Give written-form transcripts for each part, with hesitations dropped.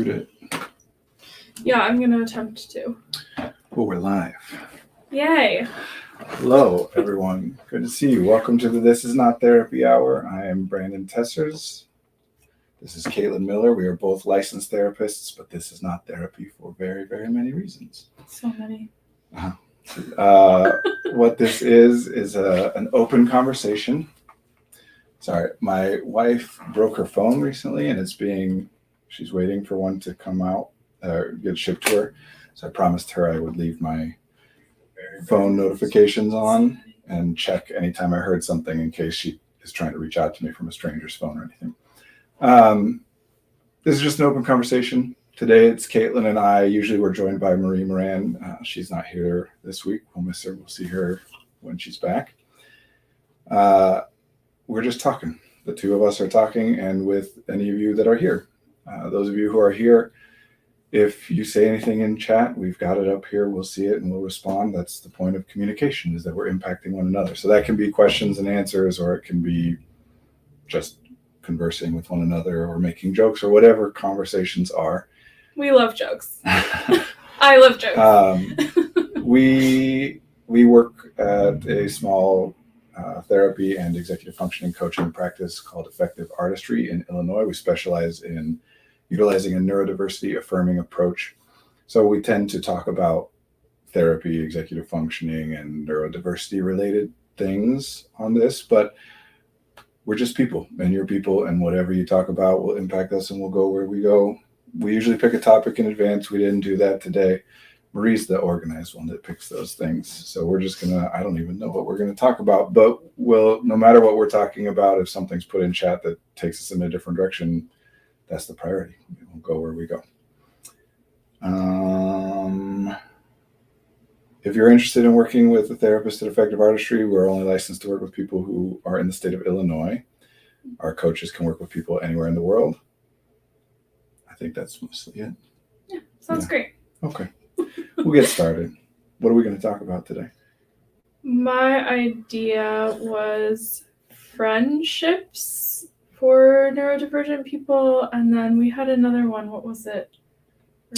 mute it? Yeah, I'm going to attempt to. Oh, we're live. Yay. Hello, everyone. Good to see you. Welcome to the This Is Not Therapy Hour. I am Brandon Tessers. This is Caitlin Miller. We are both licensed therapists, but this is not therapy for very, very many reasons. So many. What this is an open conversation. Sorry, my wife broke her phone recently, and she's waiting for one to come out, get shipped to her. So I promised her I would leave my phone notifications on and check anytime I heard something in case she is trying to reach out to me from a stranger's phone or anything. This is just an open conversation. Today it's Caitlin and I. Usually we're joined by Marie Moran. She's not here this week. We'll miss her. We'll see her when she's back. We're just talking. The two of us are talking, and with any of you that are here. Those of you who are here, if you say anything in chat, we've got it up here. We'll see it and we'll respond. That's the point of communication, is that we're impacting one another. So that can be questions and answers, or it can be just conversing with one another or making jokes, or whatever conversations are. We love jokes. I love jokes. We work at a small therapy and executive functioning coaching practice called Effective Artistry in Illinois. We specialize in utilizing a neurodiversity affirming approach. So we tend to talk about therapy, executive functioning, and neurodiversity related things on this, but we're just people, and you're people, and whatever you talk about will impact us, and we'll go where we go. We usually pick a topic in advance. We didn't do that today. Marie's the organized one that picks those things. So we're just I don't even know what we're going to talk about, but no matter what we're talking about, if something's put in chat that takes us in a different direction, that's the priority. We'll go where we go. If you're interested in working with a therapist at Effective Artistry, we're only licensed to work with people who are in the state of Illinois. Our coaches can work with people anywhere in the world. I think that's mostly it. Yeah, sounds great. Okay. We'll get started. What are we going to talk about today? My idea was friendships for neurodivergent people, and then we had another one. What was it?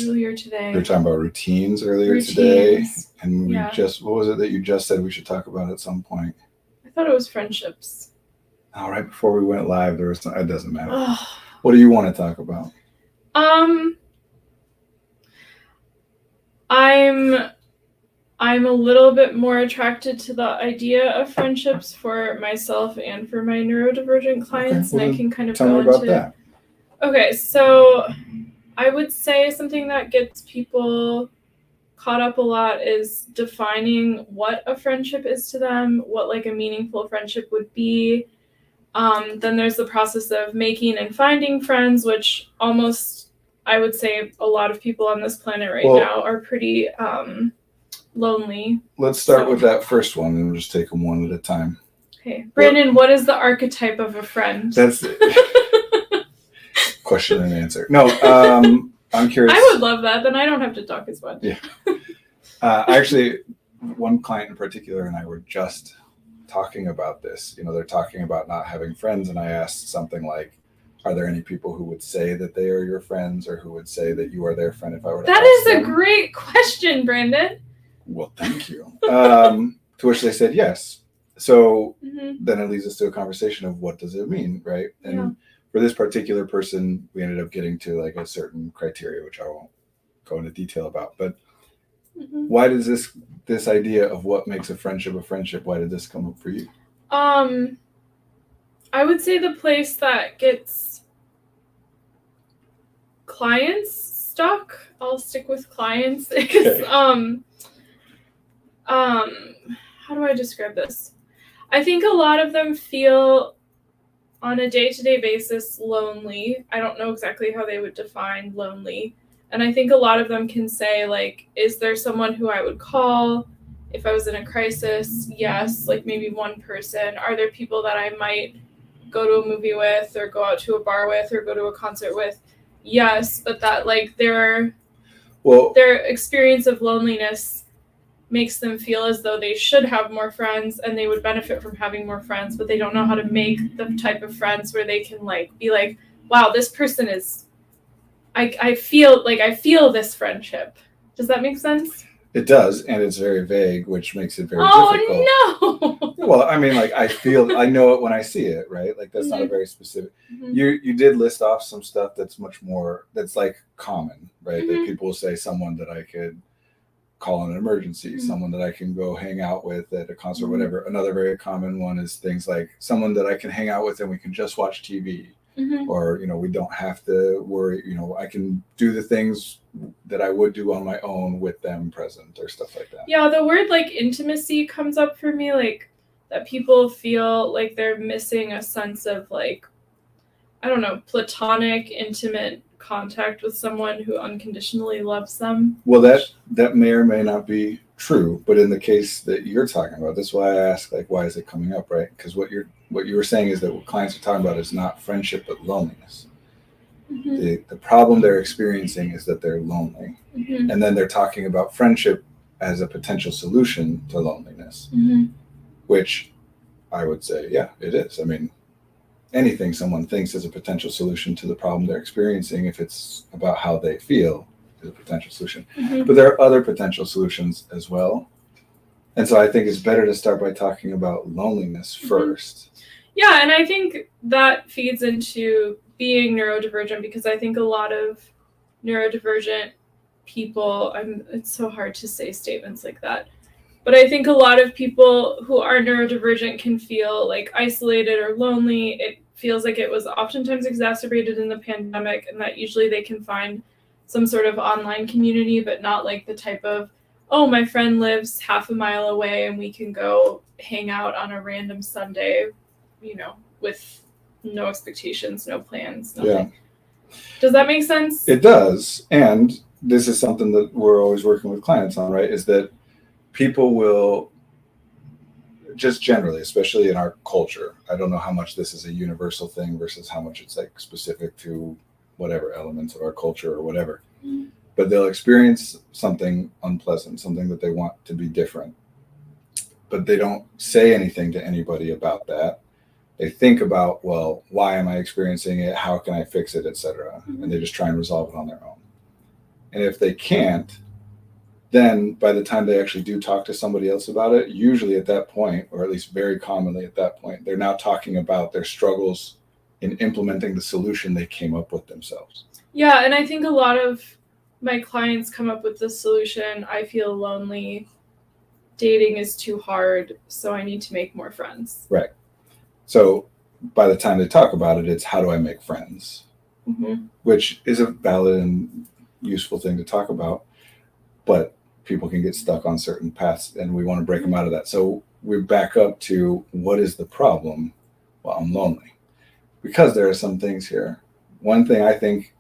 Earlier today. We were talking about routines earlier today, and what was it that you just said we should talk about at some point? I thought it was friendships. Oh, right before we went live, there was it doesn't matter. What do you want to talk about? I'm a little bit more attracted to the idea of friendships for myself and for my neurodivergent clients, and I can kind of tell me about that. Okay, so I would say something that gets people caught up a lot is defining what a friendship is to them, what like a meaningful friendship would be. Then there's the process of making and finding friends, which almost, I would say, a lot of people on this planet now are pretty lonely. Let's start with that first one and just take them one at a time. Okay. Brandon, what is the archetype of a friend? That's question and answer. No, I'm curious. I would love that. Then I don't have to talk as much. Yeah. Actually, one client in particular and I were just talking about this. They're talking about not having friends, and I asked something like, are there any people who would say that they are your friends, or who would say that you are their friend if I were to That ask is them? A great question, Brandon. Well, thank you. To which they said yes. So then it leads us to a conversation of what does it mean, right? And for this particular person, we ended up getting to like a certain criteria, which I won't go into detail about. But why does this idea of what makes a friendship, why did this come up for you? I would say the place that gets clients stuck. I'll stick with clients because how do I describe this? I think a lot of them feel on a day-to-day basis lonely. I don't know exactly how they would define lonely. And I think a lot of them can say, like, is there someone who I would call if I was in a crisis? Yes, like maybe one person. Are there people that I might go to a movie with, or go out to a bar with, or go to a concert with? Yes, but that like their experience of loneliness makes them feel as though they should have more friends and they would benefit from having more friends, but they don't know how to make the type of friends where they can like be like, wow, this person is I feel this friendship. Does that make sense? It does, and it's very vague, which makes it very difficult. Oh no. Well, I mean, like I know it when I see it, right? Like that's not a very specific. You did list off some stuff that's much more that's like common, right? That people will say someone that I could call an emergency, someone that I can go hang out with at a concert, whatever. Another very common one is things like someone that I can hang out with and we can just watch TV. Or, we don't have to worry, I can do the things that I would do on my own with them present or stuff like that. Yeah, the word like intimacy comes up for me, like that people feel like they're missing a sense of like, I don't know, platonic, intimate contact with someone who unconditionally loves them. Well, that may or may not be true, but in the case that you're talking about, that's why I ask, like, why is it coming up, right? Because what you were saying is that what clients are talking about is not friendship but loneliness. The problem they're experiencing is that they're lonely, and then they're talking about friendship as a potential solution to loneliness, which I would say, yeah, it is. I mean, anything someone thinks is a potential solution to the problem they're experiencing, if it's about how they feel, is a potential solution. But there are other potential solutions as well. And so I think it's better to start by talking about loneliness first. Yeah, and I think that feeds into being neurodivergent, because I think a lot of neurodivergent people, it's so hard to say statements like that, but I think a lot of people who are neurodivergent can feel like isolated or lonely. It feels like it was oftentimes exacerbated in the pandemic, and that usually they can find some sort of online community, but not like the type of, oh, my friend lives half a mile away and we can go hang out on a random Sunday, with no expectations, no plans, nothing. Yeah. Does that make sense? It does. And this is something that we're always working with clients on, right? Is that people will just generally, especially in our culture, I don't know how much this is a universal thing versus how much it's like specific to whatever elements of our culture or whatever, but they'll experience something unpleasant, something that they want to be different, but they don't say anything to anybody about that. They think about, well, why am I experiencing it? How can I fix it, etc. And they just try and resolve it on their own. And if they can't, then by the time they actually do talk to somebody else about it, usually at that point, or at least very commonly at that point, they're now talking about their struggles in implementing the solution they came up with themselves. Yeah, and I think a lot of my clients come up with the solution, I feel lonely, dating is too hard, so I need to make more friends. Right. So by the time they talk about it, it's how do I make friends? Which is a valid and useful thing to talk about, but people can get stuck on certain paths and we want to break them out of that. So we back up to, what is the problem? Well, I'm lonely. Because there are some things here. One thing I think,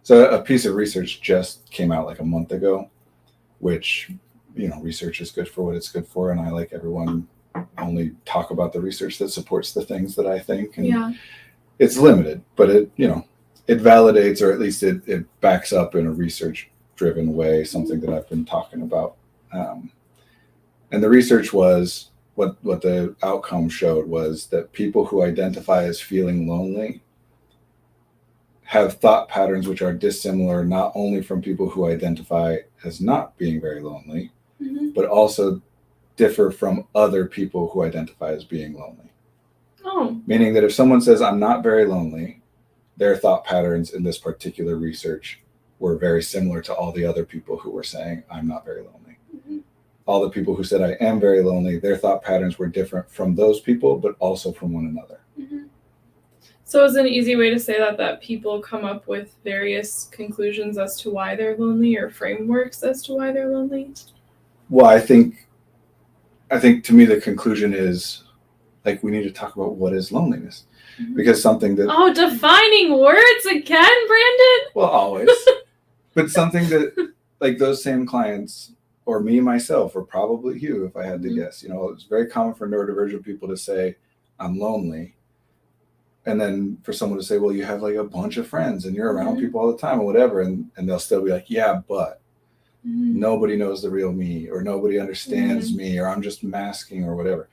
so a piece of research just came out like a month ago, which, research is good for what it's good for. And I, like everyone, only talk about the research that supports the things that I think. And it's limited, but it validates, or at least it backs up in a research-driven way, something that I've been talking about. And the research was, what the outcome showed was that people who identify as feeling lonely have thought patterns which are dissimilar, not only from people who identify as not being very lonely, but also differ from other people who identify as being lonely. Oh. Meaning that if someone says, I'm not very lonely, their thought patterns in this particular research were very similar to all the other people who were saying, I'm not very lonely. All the people who said, I am very lonely, their thought patterns were different from those people, but also from one another. So is an easy way to say that people come up with various conclusions as to why they're lonely, or frameworks as to why they're lonely? Well, I think to me the conclusion is, like, we need to talk about what is loneliness. Because something that... Oh, defining words again, Brandon? Well, always. But something that, like, those same clients, or me, myself, or probably you, if I had to guess, it's very common for neurodivergent people to say, I'm lonely. And then for someone to say, well, you have like a bunch of friends and you're around people all the time or whatever. And they'll still be like, yeah, but nobody knows the real me, or nobody understands me, or I'm just masking, or whatever.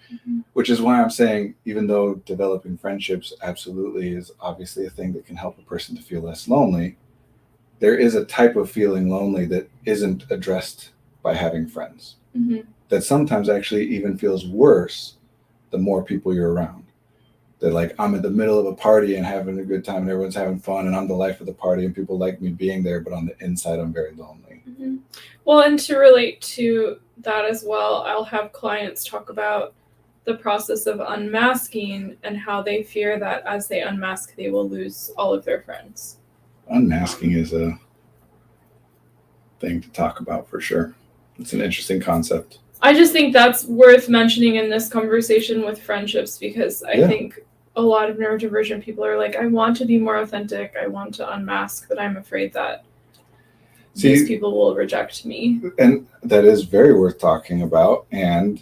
Which is why I'm saying, even though developing friendships absolutely is obviously a thing that can help a person to feel less lonely, there is a type of feeling lonely that isn't addressed by having friends. Mm-hmm. That sometimes actually even feels worse the more people you're around. That like I'm in the middle of a party and having a good time and everyone's having fun and I'm the life of the party and people like me being there, but on the inside I'm very lonely. Mm-hmm. Well, and to relate to that as well, I'll have clients talk about the process of unmasking and how they fear that as they unmask, they will lose all of their friends. Unmasking is a thing to talk about for sure. It's an interesting concept. I just think that's worth mentioning in this conversation with friendships, because I think a lot of neurodivergent people are like, I want to be more authentic, I want to unmask, but I'm afraid that these people will reject me. And that is very worth talking about. And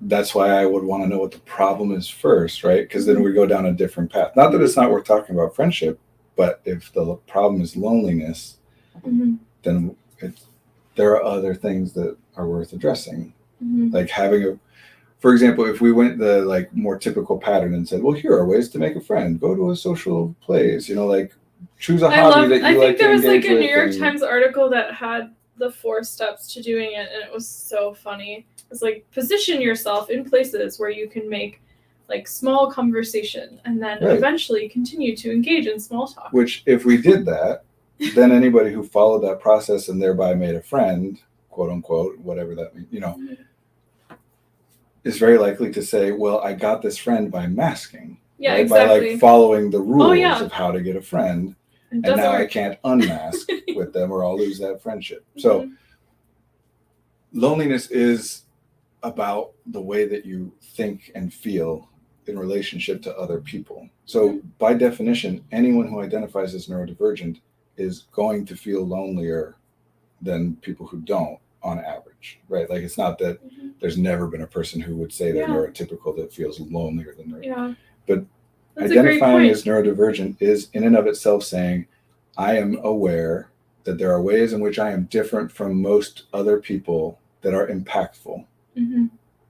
that's why I would want to know what the problem is first, right? Because then we go down a different path. Not that it's not worth talking about friendship, but if the problem is loneliness, then there are other things that are worth addressing. Like having for example, if we went the like more typical pattern and said, well, here are ways to make a friend, go to a social place, like choose a hobby that you like to engage with. I think there was like a New York Times article that had the 4 steps to doing it, and it was so funny. It's like, position yourself in places where you can make like small conversation and then eventually continue to engage in small talk. Which if we did that, then anybody who followed that process and thereby made a friend, quote unquote, whatever that means, is very likely to say, well, I got this friend by masking. Yeah, right? exactly. By like following the rules of how to get a friend. And now I can't unmask with them or I'll lose that friendship. So loneliness is about the way that you think and feel in relationship to other people. So by definition, anyone who identifies as neurodivergent is going to feel lonelier than people who don't on average, right? Like it's not that there's never been a person who would say they're neurotypical that feels lonelier than neurodivergent. But that's identifying as neurodivergent is in and of itself saying, I am aware that there are ways in which I am different from most other people that are impactful,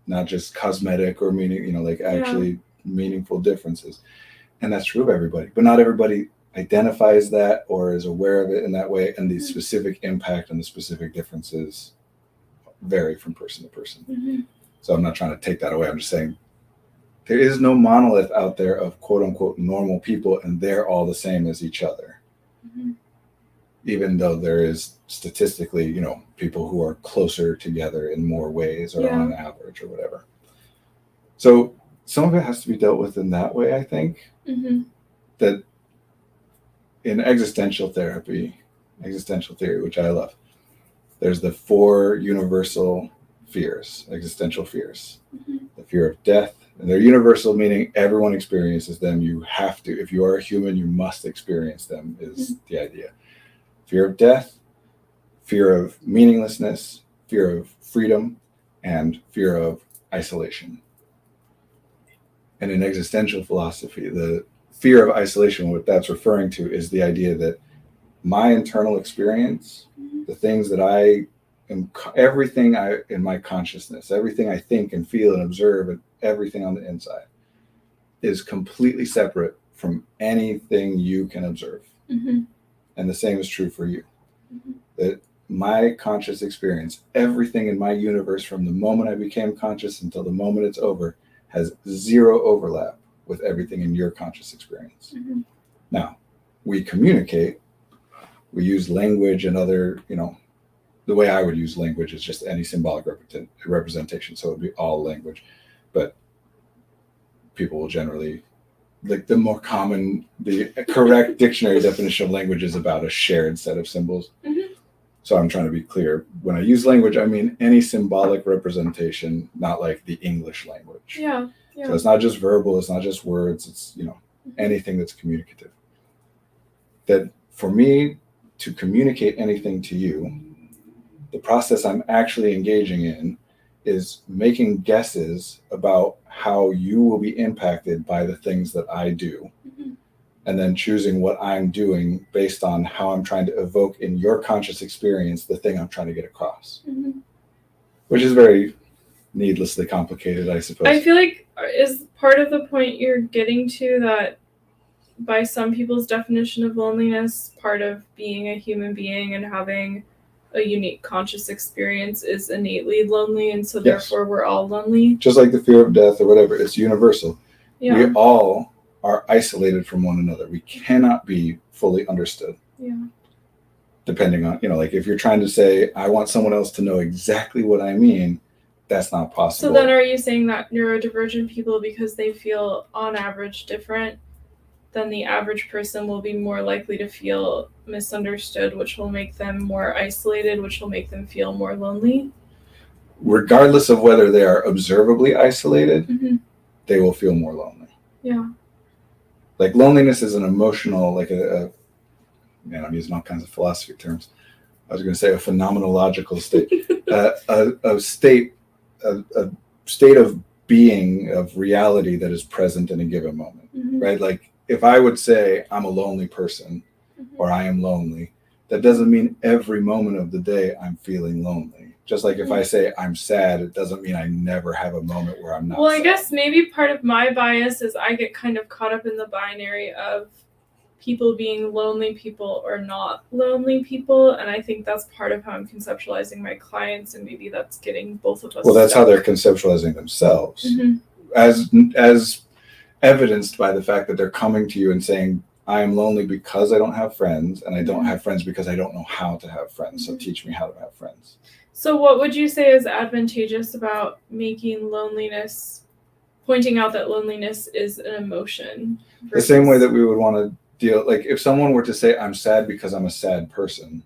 not just cosmetic or meaning, like actually meaningful differences. And that's true of everybody, but not everybody identifies that or is aware of it in that way. And the specific impact and the specific differences vary from person to person. So I'm not trying to take that away. I'm just saying there is no monolith out there of quote unquote normal people and they're all the same as each other. Even though there is statistically, people who are closer together in more ways or on average or whatever. So some of it has to be dealt with in that way, I think. That in existential theory, which I love, there's the 4 universal fears, existential fears. The fear of death, and they're universal, meaning everyone experiences them. You have to, if you are a human, you must experience them, is the idea. Fear of death, fear of meaninglessness, fear of freedom, and fear of isolation. And in existential philosophy, the fear of isolation, what that's referring to is the idea that my internal experience, the things that I am, everything in my consciousness, everything I think and feel and observe, and everything on the inside is completely separate from anything you can observe. And the same is true for you. That my conscious experience, everything in my universe from the moment I became conscious until the moment it's over, has zero overlap with everything in your conscious experience. Now, we communicate, we use language and other, the way I would use language is just any symbolic representation. So it would be all language. But people will generally, like the correct dictionary definition of language is about a shared set of symbols. So I'm trying to be clear. When I use language, I mean any symbolic representation, not like the English language. So it's not just verbal, it's not just words, it's, anything that's communicative. That for me to communicate anything to you, the process I'm actually engaging in is making guesses about how you will be impacted by the things that I do. And then choosing what I'm doing based on how I'm trying to evoke in your conscious experience the thing I'm trying to get across. Which is very needlessly complicated, I suppose. I feel like is part of the point you're getting to that by some people's definition of loneliness, part of being a human being and having a unique conscious experience is innately lonely, and so Yes. therefore we're all lonely. Just like the fear of death or whatever, it's universal. Yeah. We all are isolated from one another. We cannot be fully understood. Yeah. Depending on, like if you're trying to say, I want someone else to know exactly what I mean, that's not possible. So then are you saying that neurodivergent people, because they feel on average different than the average person, will be more likely to feel misunderstood, which will make them more isolated, which will make them feel more lonely? Regardless of whether they are observably isolated, they will feel more lonely. Yeah. Like loneliness is an emotional, like man, I'm using all kinds of philosophy terms. I was going to say a phenomenological state, a state of being, of reality that is present in a given moment, right? Like if I would say I'm a lonely person or I am lonely, that doesn't mean every moment of the day I'm feeling lonely. Just like if I say I'm sad, it doesn't mean I never have a moment where I'm not sad. I guess maybe part of my bias is I get kind of caught up in the binary of people being lonely people or not lonely people, and I think that's part of how I'm conceptualizing my clients, and maybe that's getting both of us Well, that's stuck. how they're conceptualizing themselves, as evidenced by the fact that they're coming to you and saying, I am lonely because I don't have friends, and I don't have friends because I don't know how to have friends, so teach me how to have friends. So what would you say is advantageous about making loneliness, pointing out that loneliness is an emotion? The same way that we would want to deal, like if someone were to say, I'm sad because I'm a sad person,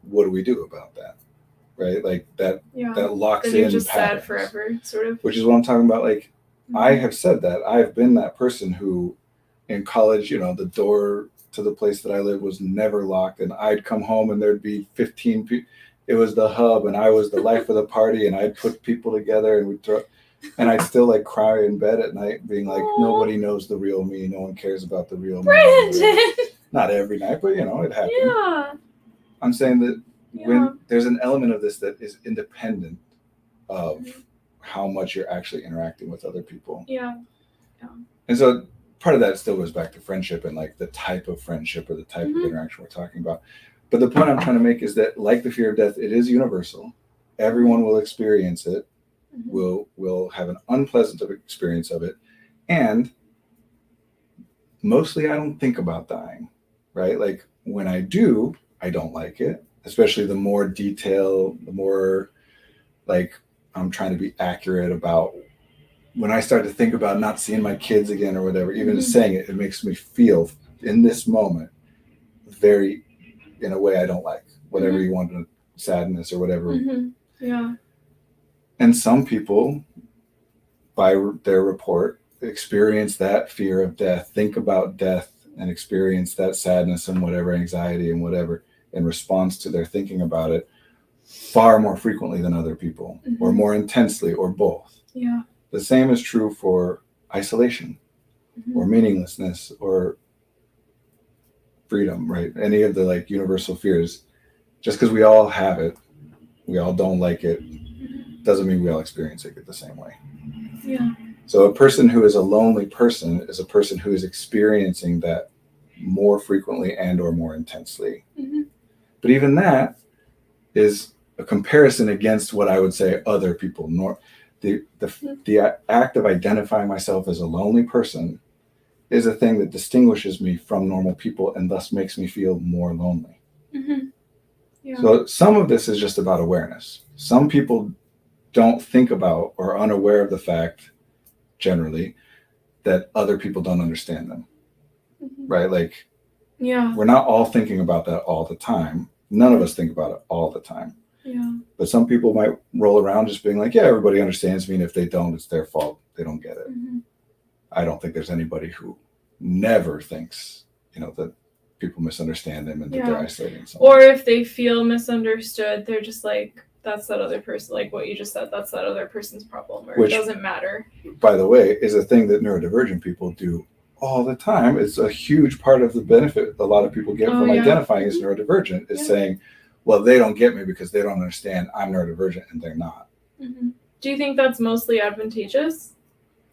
what do we do about that? Right? Like that locks then in you're just patterns, sad forever, sort of. Which is what I'm talking about. Like I have said that. I've been that person who in college, the door to the place that I lived was never locked, and I'd come home and there'd be 15 people. It was the hub, and I was the life of the party, and I'd put people together, and we'd throw, and I'd still like cry in bed at night, being like, nobody knows the real me. No one cares about the real Brandon! me. Not every night, but it happened. Yeah. I'm saying that when there's an element of this that is independent of how much you're actually interacting with other people. Yeah. And so part of that still goes back to friendship and like the type of friendship or the type of interaction we're talking about. But the point I'm trying to make is that, like the fear of death, it is universal. Everyone will experience it. Will have an unpleasant experience of it. And mostly I don't think about dying, right? Like when I do, I don't like it, especially the more detail, the more like I'm trying to be accurate about when I start to think about not seeing my kids again or whatever, even just saying it makes me feel in this moment very, in a way I don't like, whatever you want, sadness or whatever. Yeah. And some people, by their report, experience that fear of death, think about death and experience that sadness and whatever, anxiety and whatever, in response to their thinking about it far more frequently than other people, or more intensely, or both. Yeah. The same is true for isolation or meaninglessness or freedom, right? Any of the like universal fears. Just because we all have it, we all don't like it, doesn't mean we all experience it the same way. Yeah. So a person who is a lonely person is a person who is experiencing that more frequently and or more intensely. But even that is a comparison against what I would say other people. The act of identifying myself as a lonely person is a thing that distinguishes me from normal people and thus makes me feel more lonely. Yeah. So some of this is just about awareness. Some people don't think about or are unaware of the fact, generally, that other people don't understand them, right? Like, we're not all thinking about that all the time. None of us think about it all the time. Yeah. But some people might roll around just being like, yeah, everybody understands me, and if they don't, it's their fault. They don't get it. I don't think there's anybody who never thinks, that people misunderstand them and that they're isolating someone. Or if they feel misunderstood, they're just like, that's that other person, like what you just said, that's that other person's problem, or it doesn't matter. By the way, is a thing that neurodivergent people do all the time. It's a huge part of the benefit a lot of people get from identifying as neurodivergent is saying, well, they don't get me because they don't understand I'm neurodivergent and they're not. Do you think that's mostly advantageous?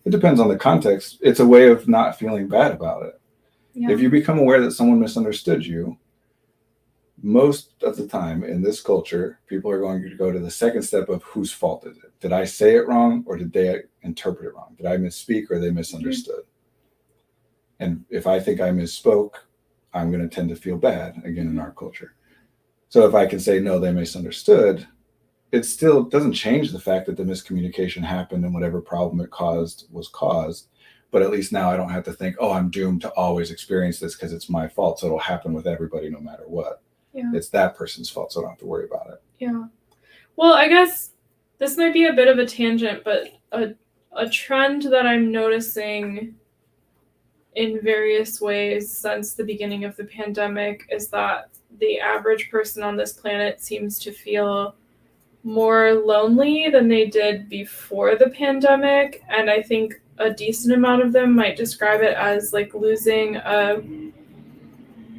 It depends on the context. It's a way of not feeling bad about it. Yeah. If you become aware that someone misunderstood you, most of the time in this culture, people are going to go to the second step of whose fault is it? Did I say it wrong, or did they interpret it wrong? Did I misspeak, or they misunderstood? And if I think I misspoke, I'm going to tend to feel bad, again, in our culture. So if I can say, no, they misunderstood, it still doesn't change the fact that the miscommunication happened and whatever problem it caused was caused. But at least now I don't have to think, oh, I'm doomed to always experience this because it's my fault. So it'll happen with everybody no matter what. Yeah. It's that person's fault, so I don't have to worry about it. Yeah. Well, I guess this might be a bit of a tangent, but a trend that I'm noticing in various ways since the beginning of the pandemic is that the average person on this planet seems to feel more lonely than they did before the pandemic. And I think a decent amount of them might describe it as like losing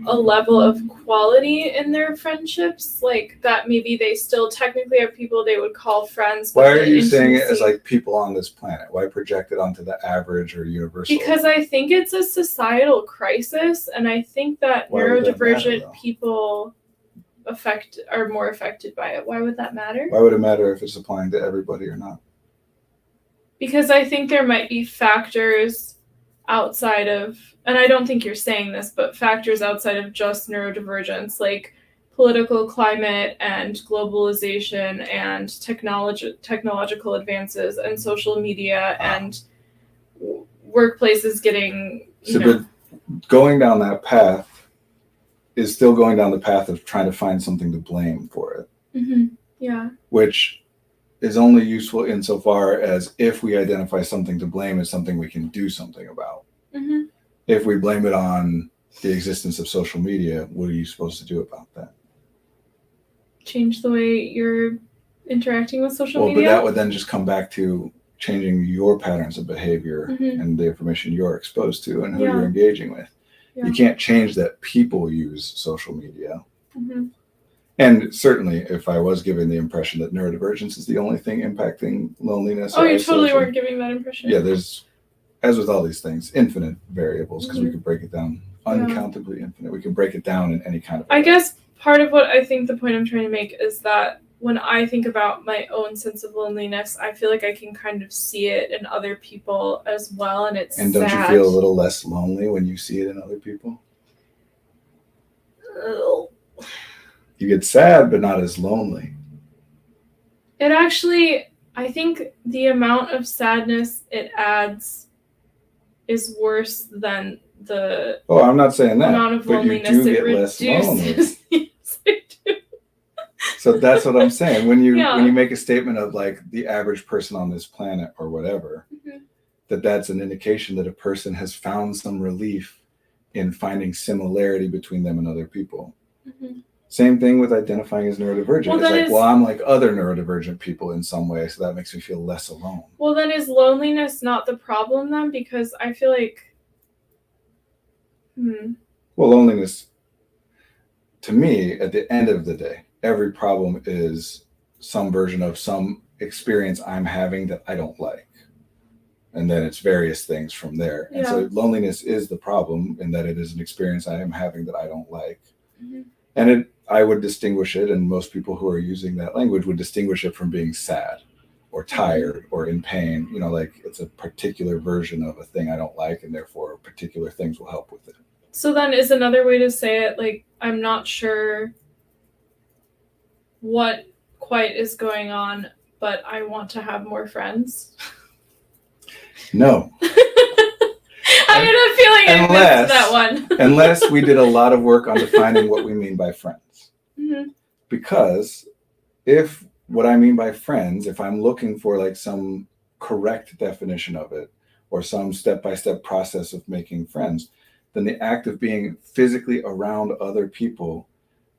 a level of quality in their friendships, like that maybe they still technically have people they would call friends. Why are you saying it as like people on this planet? Why project it onto the average or universal? Because I think it's a societal crisis, and I think that neurodivergent people are more affected by it. Why would that matter? Why would it matter if it's applying to everybody or not? Because I think there might be factors outside of, and I don't think you're saying this, but factors outside of just neurodivergence, like political climate and globalization and technological advances and social media and workplaces getting, but going down that path is still going down the path of trying to find something to blame for it. Mm-hmm. Yeah. Which is only useful insofar as if we identify something to blame as something we can do something about. Mm-hmm. If we blame it on the existence of social media, what are you supposed to do about that? Change the way you're interacting with social media? But that would then just come back to changing your patterns of behavior and the information you're exposed to and who you're engaging with. Yeah. You can't change that people use social media. Mm-hmm. And certainly, if I was giving the impression that neurodivergence is the only thing impacting loneliness. Oh, you totally weren't giving that impression. Yeah, there's, as with all these things, infinite variables because we could break it down, uncountably infinite. We can break it down in any kind of way. I guess part of what I think the point I'm trying to make is that when I think about my own sense of loneliness, I feel like I can kind of see it in other people as well, and it's And don't sad. You feel a little less lonely when you see it in other people? You get sad, but not as lonely. It actually, I think the amount of sadness it adds is worse than the I'm not saying that, amount of but loneliness you do it get less lonely. reduces. Yes, I do. So that's what I'm saying. When you make a statement of like the average person on this planet or whatever, that's an indication that a person has found some relief in finding similarity between them and other people. Mm-hmm. Same thing with identifying as neurodivergent. I'm like other neurodivergent people in some way, so that makes me feel less alone. Well, then is loneliness not the problem then? Because I feel like... Well, loneliness, to me, at the end of the day, every problem is some version of some experience I'm having that I don't like. And then it's various things from there. And so loneliness is the problem in that it is an experience I am having that I don't like. Mm-hmm. And I would distinguish it, and most people who are using that language would distinguish it from being sad or tired or in pain. Like it's a particular version of a thing I don't like, and therefore particular things will help with it. So then is another way to say it, like, I'm not sure what quite is going on, but I want to have more friends? No. I had a feeling I missed that one. Unless we did a lot of work on defining what we mean by friends. Mm-hmm. Because if what I mean by friends, if I'm looking for like some correct definition of it or some step-by-step process of making friends, then the act of being physically around other people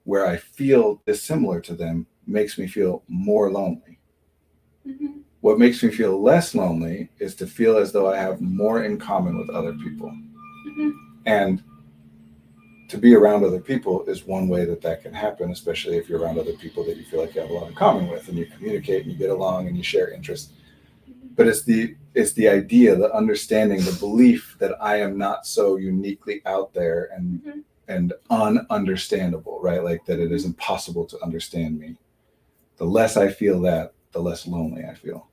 where I feel dissimilar to them makes me feel more lonely. Mm-hmm. What makes me feel less lonely is to feel as though I have more in common with other people. Mm-hmm. And to be around other people is one way that can happen, especially if you're around other people that you feel like you have a lot in common with and you communicate and you get along and you share interests. But it's it's the idea, the understanding, the belief that I am not so uniquely out there and ununderstandable, right? Like that it is impossible to understand me. The less I feel that, the less lonely I feel.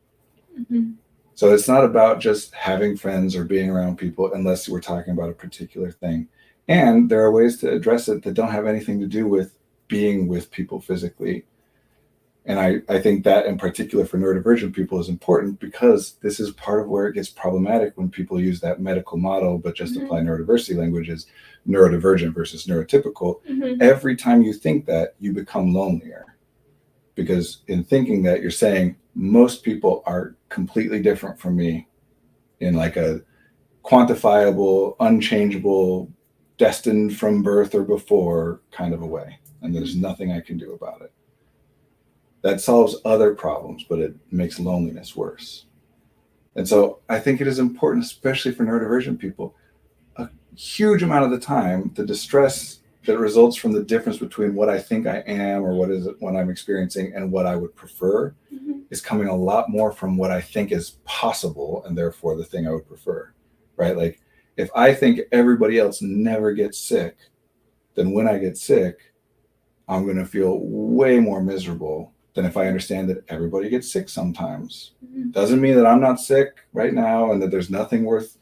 So it's not about just having friends or being around people unless we're talking about a particular thing. And there are ways to address it that don't have anything to do with being with people physically. And I think that in particular for neurodivergent people is important because this is part of where it gets problematic when people use that medical model, but just apply neurodiversity language as neurodivergent versus neurotypical. Every time you think that, you become lonelier. Because in thinking that, you're saying most people are completely different from me in like a quantifiable, unchangeable, destined from birth or before kind of a way. And there's nothing I can do about it. That solves other problems, but it makes loneliness worse. And so I think it is important, especially for neurodivergent people, a huge amount of the time, the distress that results from the difference between what I think I am or what I'm experiencing and what I would prefer is coming a lot more from what I think is possible and therefore the thing I would prefer, right? Like if I think everybody else never gets sick, then when I get sick, I'm going to feel way more miserable than if I understand that everybody gets sick sometimes. Doesn't mean that I'm not sick right now and that there's nothing worth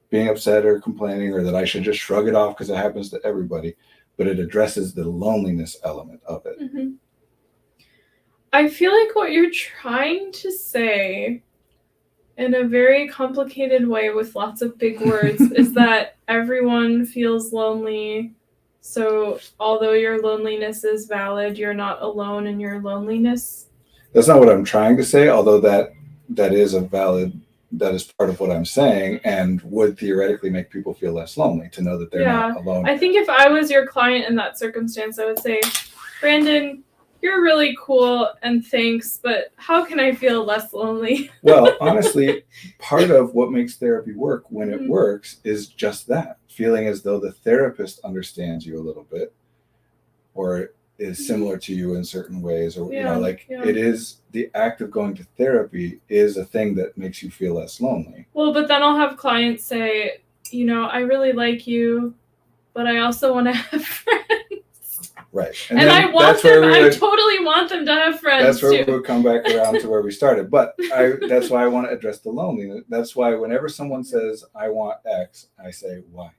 being upset or complaining or that I should just shrug it off because it happens to everybody, but it addresses the loneliness element of it. I feel like what you're trying to say in a very complicated way with lots of big words is that everyone feels lonely. So although your loneliness is valid, you're not alone in your loneliness. That's not what I'm trying to say, although that is that is part of what I'm saying and would theoretically make people feel less lonely to know that they're not alone. I think if I was your client in that circumstance, I would say, Brandon, you're really cool and thanks, but how can I feel less lonely? Well, honestly, part of what makes therapy work when it works is just that, feeling as though the therapist understands you a little bit or is similar to you in certain ways, or it is the act of going to therapy is a thing that makes you feel less lonely. Well, but then I'll have clients say, I really like you, but I also want to have friends. Right. And I totally want them to have friends. That's where we would come back around to where we started. But that's why I want to address the loneliness. That's why whenever someone says, I want X, I say, why?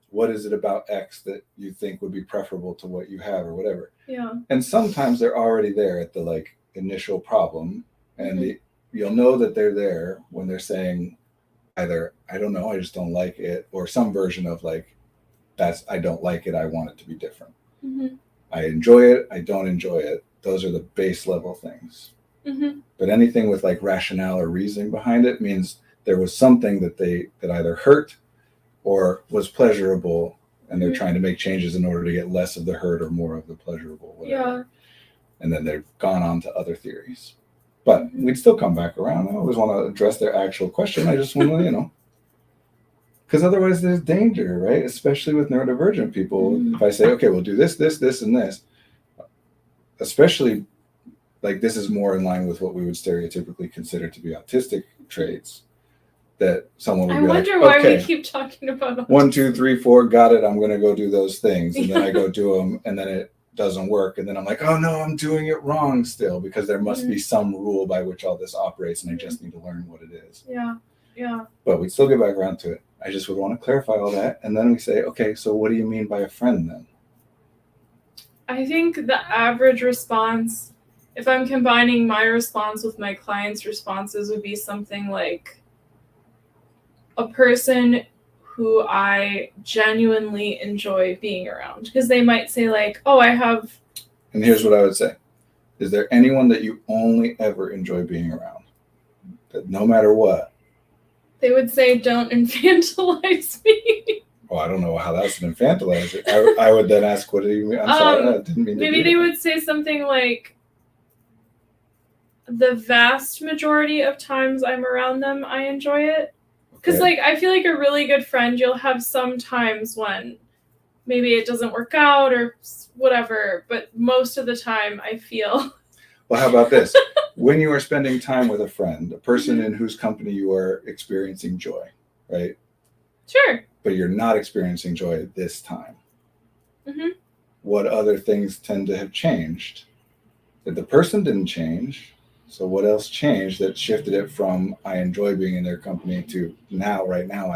What is it about X that you think would be preferable to what you have or whatever? Yeah. And sometimes they're already there at the initial problem. And you'll know that they're there when they're saying either, I don't know, I just don't like it, or some version of I don't like it, I want it to be different. I enjoy it, I don't enjoy it. Those are the base level things. But anything with rationale or reasoning behind it means there was something that either hurt or was pleasurable, and they're trying to make changes in order to get less of the hurt or more of the pleasurable, whatever. And then they've gone on to other theories. But we'd still come back around. I always want to address their actual question. I just want to, because otherwise there's danger, right? Especially with neurodivergent people. If I say, okay, we'll do this, this, this, and this, especially this is more in line with what we would stereotypically consider to be autistic traits, that someone would be like, I wonder why we keep talking about autism. 1, 2, 3, 4, got it. I'm going to go do those things. And then I go do them and then it doesn't work. And then I'm like, oh no, I'm doing it wrong still, because there must be some rule by which all this operates and I just need to learn what it is. Yeah. But we still get back around to it. I just would want to clarify all that. And then we say, okay, so what do you mean by a friend then? I think the average response, if I'm combining my response with my client's responses, would be something like a person who I genuinely enjoy being around. Because they might say oh, I have... And here's what I would say. Is there anyone that you only ever enjoy being around? That no matter what? They would say, don't infantilize me. Oh, I don't know how that's an infantilizer. I would then ask, what do you mean? I'm sorry, I didn't mean to maybe they would say something like, the vast majority of times I'm around them, I enjoy it. Because I feel like a really good friend, you'll have some times when maybe it doesn't work out or whatever, but most of the time I feel Well, how about this? When you are spending time with a friend, a person in whose company you are experiencing joy, right? Sure. But you're not experiencing joy at this time. Mm-hmm. What other things tend to have changed? That the person didn't change. So what else changed that shifted it from I enjoy being in their company to right now,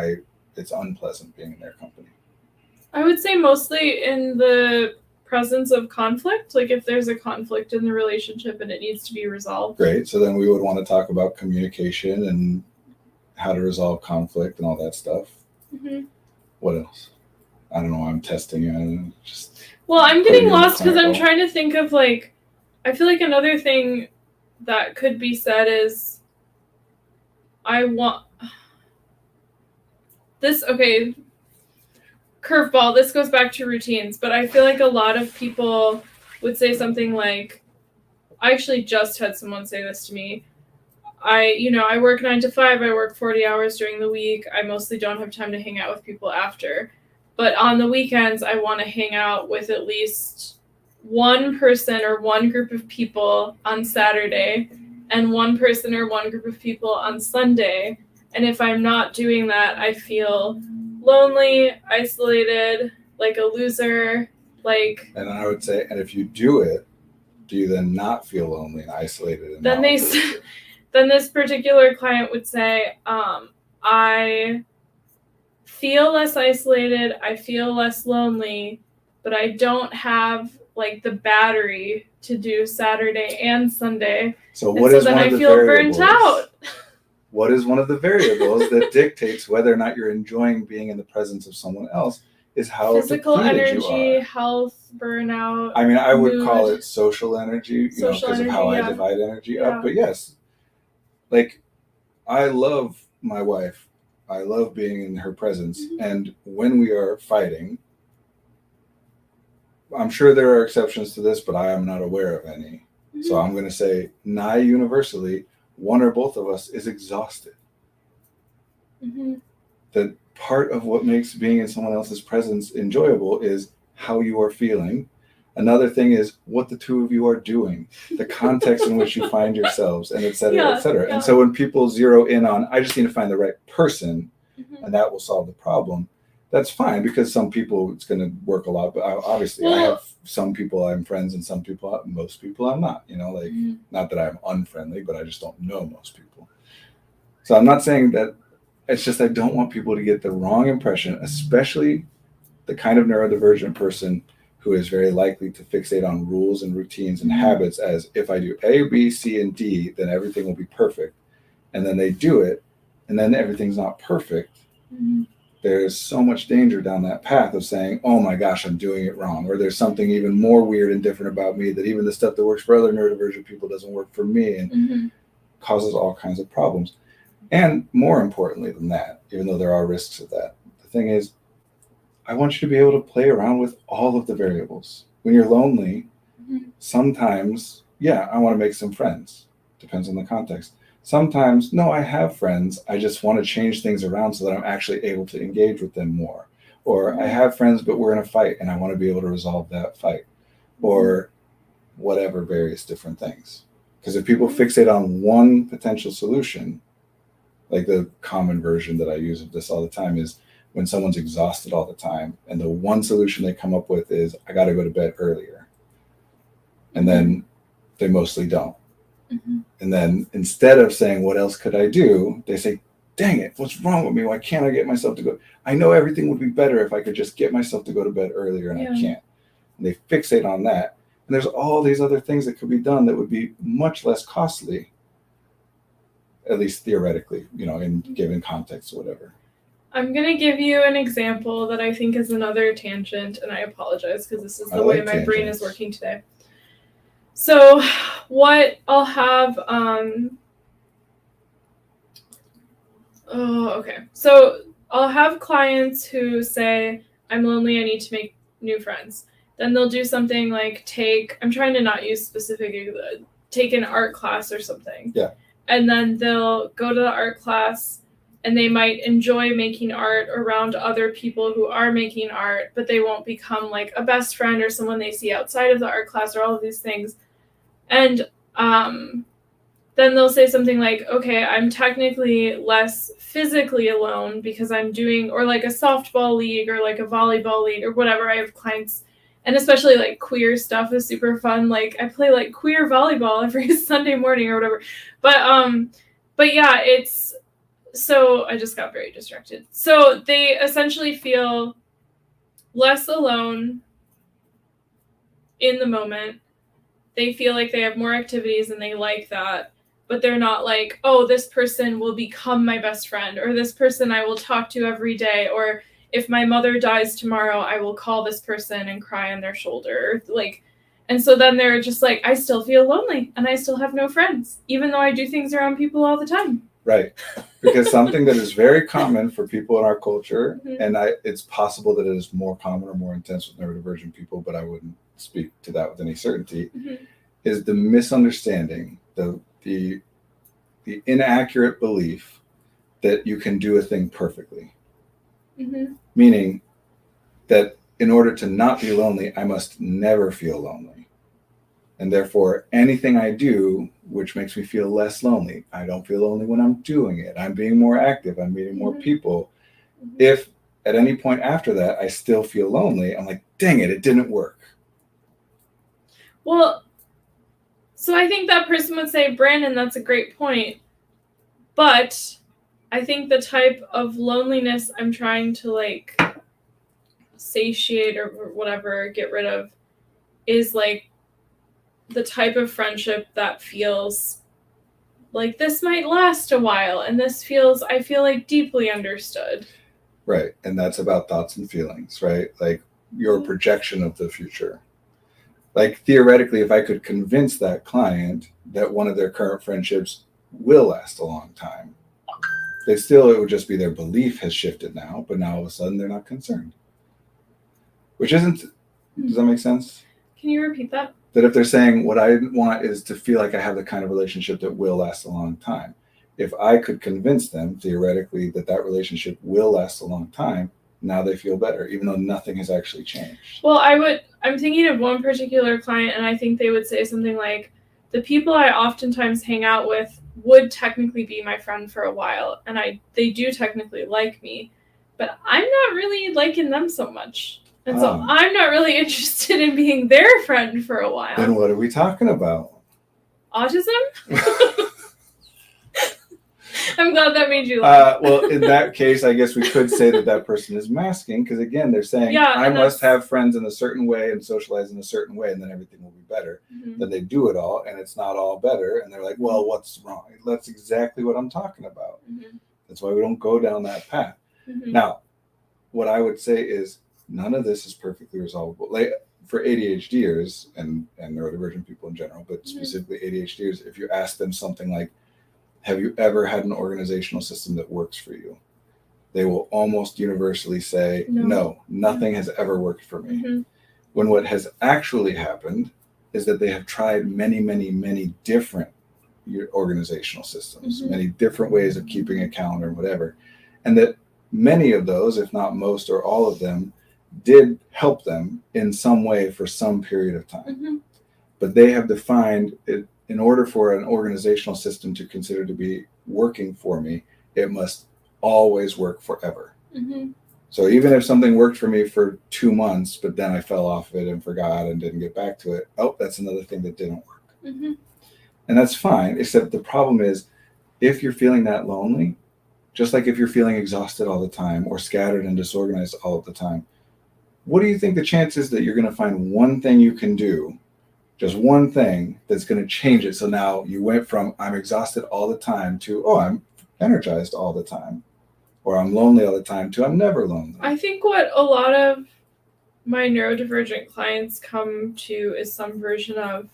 it's unpleasant being in their company? I would say mostly in the presence of conflict, like if there's a conflict in the relationship and it needs to be resolved. Great. So then we would want to talk about communication and how to resolve conflict and all that stuff. Mm-hmm. What else? I don't know. I'm testing you. Well, I'm getting lost because I'm trying to think of like, I feel like another thing that could be said is I want this. Okay. Curveball, this goes back to routines, but I feel like a lot of people would say something like, I actually just had someone say this to me. I work 9 to 5, I work 40 hours during the week. I mostly don't have time to hang out with people after. But on the weekends, I want to hang out with at least one person or one group of people on Saturday and one person or one group of people on Sunday. And if I'm not doing that, I feel lonely, isolated, like a loser, like... And I would say, and if you do it, do you then not feel lonely and isolated? And then this particular client would say, I feel less isolated, I feel less lonely, but I don't have like the battery to do Saturday and Sunday. So what is then one I of the feel variables? burnt out. What is one of the variables that dictates whether or not you're enjoying being in the presence of someone else is how physical energy, you are. Health, burnout. I mean, I would mood. call it social energy, because of how I divide energy up. But yes, like I love my wife. I love being in her presence. Mm-hmm. And when we are fighting, I'm sure there are exceptions to this, but I am not aware of any. Mm-hmm. So I'm going to say nigh universally, one or both of us is exhausted. Mm-hmm. That part of what makes being in someone else's presence enjoyable is how you are feeling. Another thing is what the two of you are doing, the context in which you find yourselves, and et cetera, et cetera. Yeah. And so when people zero in on, I just need to find the right person, mm-hmm. and that will solve the problem, that's fine, because some people it's going to work a lot. But obviously, I have some people I'm friends and most people I'm not. Mm-hmm. Not that I'm unfriendly, but I just don't know most people. So I'm not saying that. It's just I don't want people to get the wrong impression, especially the kind of neurodivergent person who is very likely to fixate on rules and routines and habits as if I do A, B, C, and D, then everything will be perfect. And then they do it, and then everything's not perfect. Mm-hmm. There's so much danger down that path of saying, oh my gosh, I'm doing it wrong. Or there's something even more weird and different about me that even the stuff that works for other neurodivergent people doesn't work for me, and mm-hmm. causes all kinds of problems. And more importantly than that, even though there are risks of that, the thing is, I want you to be able to play around with all of the variables. When you're lonely, mm-hmm. sometimes, I want to make some friends. Depends on the context. Sometimes, no, I have friends. I just want to change things around so that I'm actually able to engage with them more. Or mm-hmm. I have friends, but we're in a fight and I want to be able to resolve that fight. Mm-hmm. Or whatever, various different things. Because if people fixate on one potential solution, like the common version that I use of this all the time is when someone's exhausted all the time and the one solution they come up with is, I got to go to bed earlier. And then they mostly don't. Mm-hmm. And then instead of saying, what else could I do? They say, dang it, what's wrong with me? Why can't I get myself to go? I know everything would be better if I could just get myself to go to bed earlier, and I can't. And they fixate on that. And there's all these other things that could be done that would be much less costly, at least theoretically, in given context or whatever. I'm going to give you an example that I think is another tangent, and I apologize because this is the way my brain is working today. So what I'll have, so I'll have clients who say, I'm lonely, I need to make new friends. Then they'll do something like I'm trying to not use specific, take an art class or something. Yeah. And then they'll go to the art class and they might enjoy making art around other people who are making art, but they won't become like a best friend or someone they see outside of the art class or all of these things. And then they'll say something like, okay, I'm technically less physically alone because I'm doing, or like a softball league or like a volleyball league or whatever. I have clients, and especially like queer stuff is super fun. Like I play like queer volleyball every Sunday morning or whatever. But yeah, it's, so I just got very distracted. So they essentially feel less alone in the moment. They feel like they have more activities and they like that, but they're not like, oh, this person will become my best friend, or this person I will talk to every day, or if my mother dies tomorrow, I will call this person and cry on their shoulder. Like, and so then they're just like, I still feel lonely and I still have no friends, even though I do things around people all the time. Right. Because something that is very common for people in our culture, Mhm. and it's possible that it is more common or more intense with neurodivergent people, but I wouldn't speak to that with any certainty, is the misunderstanding, the inaccurate belief that you can do a thing perfectly. Meaning that in order to not be lonely, I must never feel lonely. And therefore, anything I do which makes me feel less lonely, I don't feel lonely when I'm doing it. I'm being more active. I'm meeting more people. If at any point after that I still feel lonely, I'm like, dang it, it didn't work. Well, so I think that person would say, Brandon, that's a great point. But I think the type of loneliness I'm trying to like satiate or whatever, get rid of, is like the type of friendship that feels like this might last a while, and this feels, I feel like, deeply understood. Right. And that's about thoughts and feelings, right? Like your projection of the future. Like theoretically, if I could convince that client that one of their current friendships will last a long time, it would just be their belief has shifted now, but now all of a sudden they're not concerned. Which isn't, does that make sense? Can you repeat that? That if they're saying what I want is to feel like I have the kind of relationship that will last a long time, if I could convince them theoretically that that relationship will last a long time, now they feel better, even though nothing has actually changed. Well, I'm thinking of one particular client, and I think they would say something like, the people I oftentimes hang out with would technically be my friend for a while, and they do technically like me, but I'm not really liking them so much. And so I'm not really interested in being their friend for a while. Then what are we talking about? Autism? I'm glad that made you laugh. Well, in that case, I guess we could say that person is masking, because again, they're saying, I must have friends in a certain way and socialize in a certain way, and then everything will be better. Then they do it all, and it's not all better, and they're like, well, what's wrong? That's exactly what I'm talking about. That's why we don't go down that path. Now, what I would say is none of this is perfectly resolvable. Like for ADHDers and neurodivergent people in general, but specifically ADHDers, if you ask them something like, have you ever had an organizational system that works for you? They will almost universally say, no, nothing has ever worked for me. When what has actually happened is that they have tried many, many, many different organizational systems, many different ways of keeping a calendar and whatever. And that many of those, if not most or all of them, did help them in some way for some period of time. But they have defined it, in order for an organizational system to consider to be working for me, it must always work forever. So even if something worked for me for 2 months, but then I fell off of it and forgot and didn't get back to it, that's another thing that didn't work. And that's fine, except the problem is, if you're feeling that lonely, just like if you're feeling exhausted all the time or scattered and disorganized all of the time, what do you think the chance is that you're going to find one thing you can do, just one thing that's going to change it? So now you went from I'm exhausted all the time to, I'm energized all the time, or I'm lonely all the time to I'm never lonely. I think what a lot of my neurodivergent clients come to is some version of,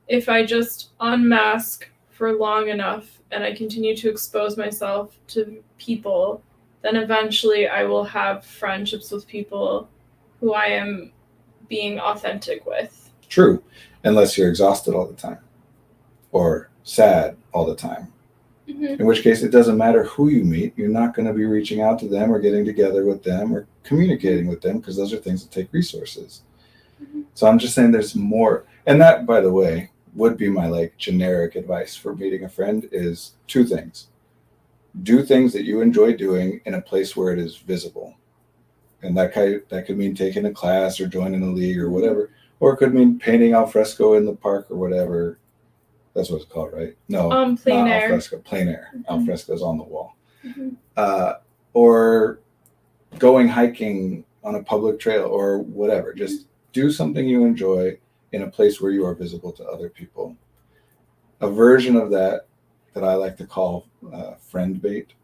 if I just unmask for long enough and I continue to expose myself to people, then eventually I will have friendships with people who I am being authentic with. True, unless you're exhausted all the time or sad all the time. In which case, it doesn't matter who you meet. You're not going to be reaching out to them or getting together with them or communicating with them, because those are things that take resources. So I'm just saying there's more. And that, by the way, would be my like generic advice for meeting a friend is two things. Do things that you enjoy doing in a place where it is visible. And that could mean taking a class or joining a league or whatever. Or it could mean painting al fresco in the park or whatever. That's what it's called, right? No, plein not air. al fresco, plein air. Al fresco's on the wall. Mm-hmm. Or going hiking on a public trail or whatever. Just do something you enjoy in a place where you are visible to other people. A version of that I like to call friend bait.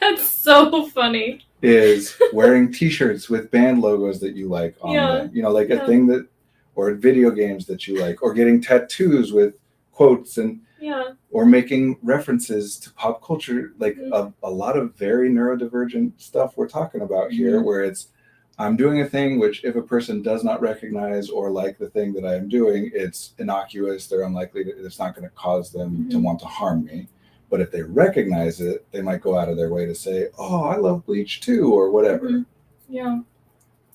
That's so funny. Is wearing t-shirts with band logos that you like on them. You know, like a thing that, or video games that you like, or getting tattoos with quotes and or making references to pop culture, like a lot of very neurodivergent stuff we're talking about here, where it's, I'm doing a thing which if a person does not recognize or like the thing that I am doing, it's innocuous, they're unlikely to, it's not going to cause them to want to harm me. But if they recognize it, they might go out of their way to say, oh, I love Bleach too, or whatever. Yeah.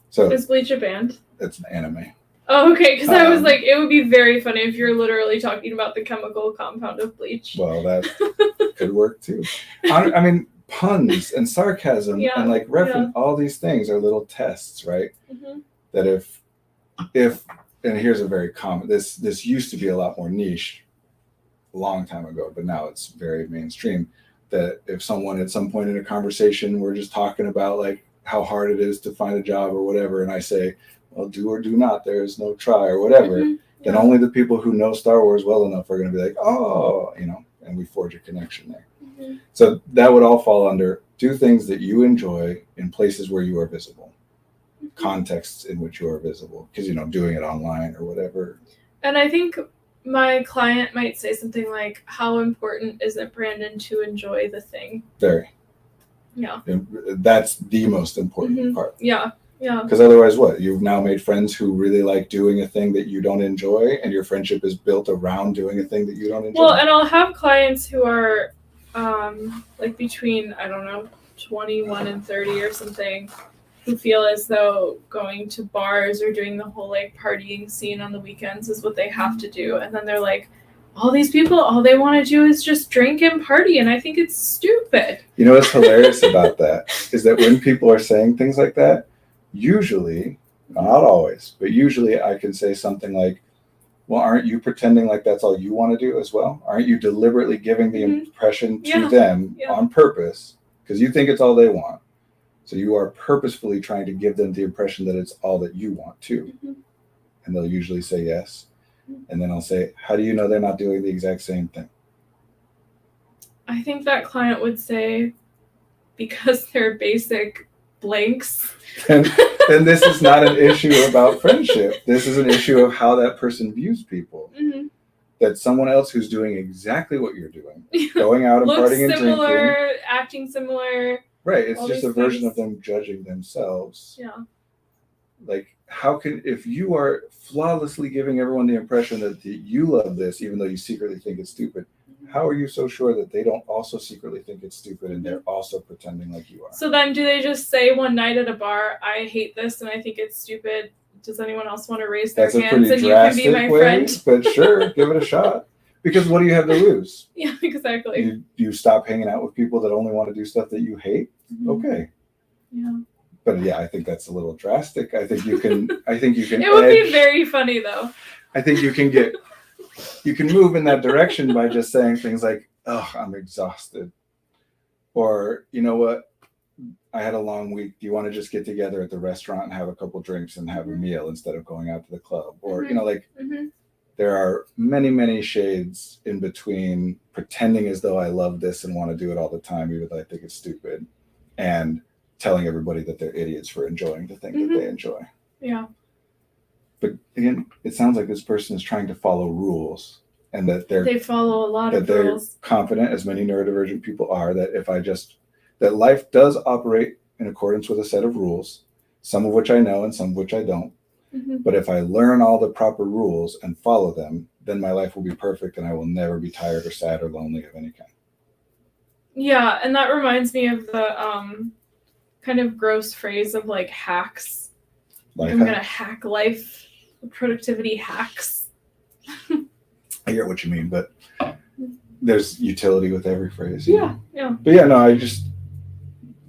So is Bleach a band? It's an anime. Oh, okay, because I was like, it would be very funny if you're literally talking about the chemical compound of bleach. Well, that could work too. I mean, puns and sarcasm and like reference, all these things are little tests, right? That if, and here's a very common, this used to be a lot more niche a long time ago, but now it's very mainstream, that if someone at some point in a conversation, we're just talking about like how hard it is to find a job or whatever, and I say, well, do or do not, there is no try or whatever, then only the people who know Star Wars well enough are going to be like, oh, you know, and we forge a connection there. So that would all fall under do things that you enjoy in places where you are visible, contexts in which you are visible, because, you know, doing it online or whatever. And I think my client might say something like, how important is it, Brandon, to enjoy the thing? Very. Yeah. That's the most important part. Yeah. Yeah. Because otherwise what? You've now made friends who really like doing a thing that you don't enjoy, and your friendship is built around doing a thing that you don't enjoy. Well, and I'll have clients who are like between, I don't know, 21 and 30 or something, who feel as though going to bars or doing the whole like partying scene on the weekends is what they have to do. And then they're like, all these people, all they want to do is just drink and party, and I think it's stupid. You know what's hilarious about that is that when people are saying things like that, usually, not always, but usually I can say something like, well, aren't you pretending like that's all you want to do as well? Aren't you deliberately giving the impression to them on purpose because you think it's all they want? So you are purposefully trying to give them the impression that it's all that you want too. And they'll usually say yes. And then I'll say, how do you know they're not doing the exact same thing? I think that client would say, because they're basic blanks. And this is not an issue about friendship. This is an issue of how that person views people. That someone else who's doing exactly what you're doing, going out and partying and similar, drinking, acting similar. Right. It's just a version of them judging themselves. Yeah. Like, how can, if you are flawlessly giving everyone the impression that you love this, even though you secretly think it's stupid, how are you so sure that they don't also secretly think it's stupid and they're also pretending like you are? So then do they just say one night at a bar, I hate this and I think it's stupid. Does anyone else want to raise their hands and you can be my friend? But sure, give it a shot. Because what do you have to lose? Yeah, exactly. You stop hanging out with people that only want to do stuff that you hate? Okay. Yeah. But yeah, I think that's a little drastic. I think you can It would be very funny though. I think you can move in that direction by just saying things like, oh, I'm exhausted. Or, you know what? I had a long week. Do you want to just get together at the restaurant and have a couple drinks and have a meal instead of going out to the club? Or, you know, like there are many, many shades in between pretending as though I love this and want to do it all the time, even though I think it's stupid, and telling everybody that they're idiots for enjoying the thing that they enjoy. Yeah. But again, it sounds like this person is trying to follow rules, and that they follow a lot of rules. They're confident, as many neurodivergent people are, that life does operate in accordance with a set of rules, some of which I know and some of which I don't. But if I learn all the proper rules and follow them, then my life will be perfect and I will never be tired or sad or lonely of any kind. Yeah, and that reminds me of the kind of gross phrase of like hacks. I'm going to hack life, productivity hacks. I get what you mean, but there's utility with every phrase. Yeah. But yeah, no, I just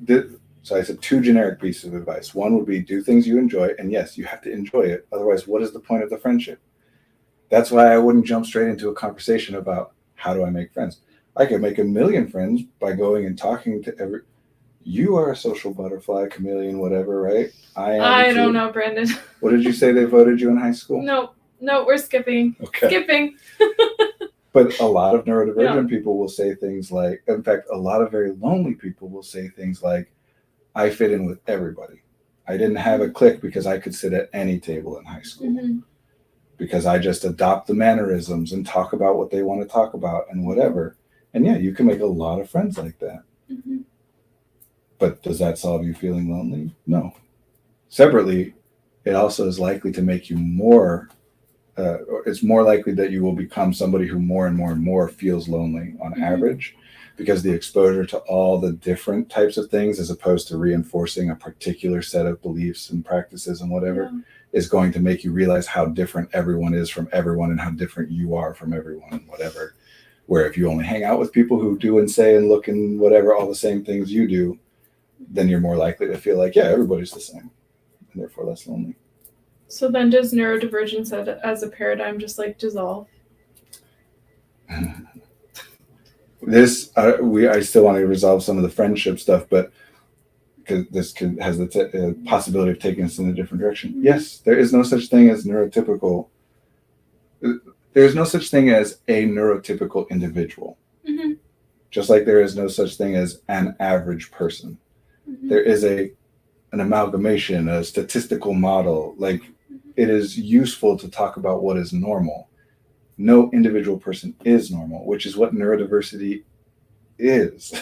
did. So I said 2 generic pieces of advice. One would be do things you enjoy, and yes, you have to enjoy it. Otherwise, what is the point of the friendship? That's why I wouldn't jump straight into a conversation about how do I make friends. I could make a million friends by going and talking to every. You are a social butterfly, chameleon, whatever, right? I don't know, Brandon. What did you say they voted you in high school? No, we're skipping. Okay. Skipping. But a lot of neurodivergent people will say things like, in fact, a lot of very lonely people will say things like, I fit in with everybody. I didn't have a clique because I could sit at any table in high school. Mm-hmm. Because I just adopt the mannerisms and talk about what they want to talk about and whatever. And yeah, you can make a lot of friends like that. Mm-hmm. But does that solve you feeling lonely? No. Separately, it also is likely to make you more, it's more likely that you will become somebody who more and more and more feels lonely on Mm-hmm. average, because the exposure to all the different types of things, as opposed to reinforcing a particular set of beliefs and practices and whatever, is going to make you realize how different everyone is from everyone and how different you are from everyone and whatever. Where if you only hang out with people who do and say and look and whatever, all the same things you do, then you're more likely to feel like, yeah, everybody's the same, and therefore less lonely. So then does neurodivergence as a paradigm just like dissolve? This, I still want to resolve some of the friendship stuff, but because this has the possibility of taking us in a different direction. Mm-hmm. Yes, there is no such thing as neurotypical. There is no such thing as a neurotypical individual. Mm-hmm. Just like there is no such thing as an average person. Mm-hmm. There is an amalgamation, a statistical model. Like, it is useful to talk about what is normal. No individual person is normal, which is what neurodiversity is.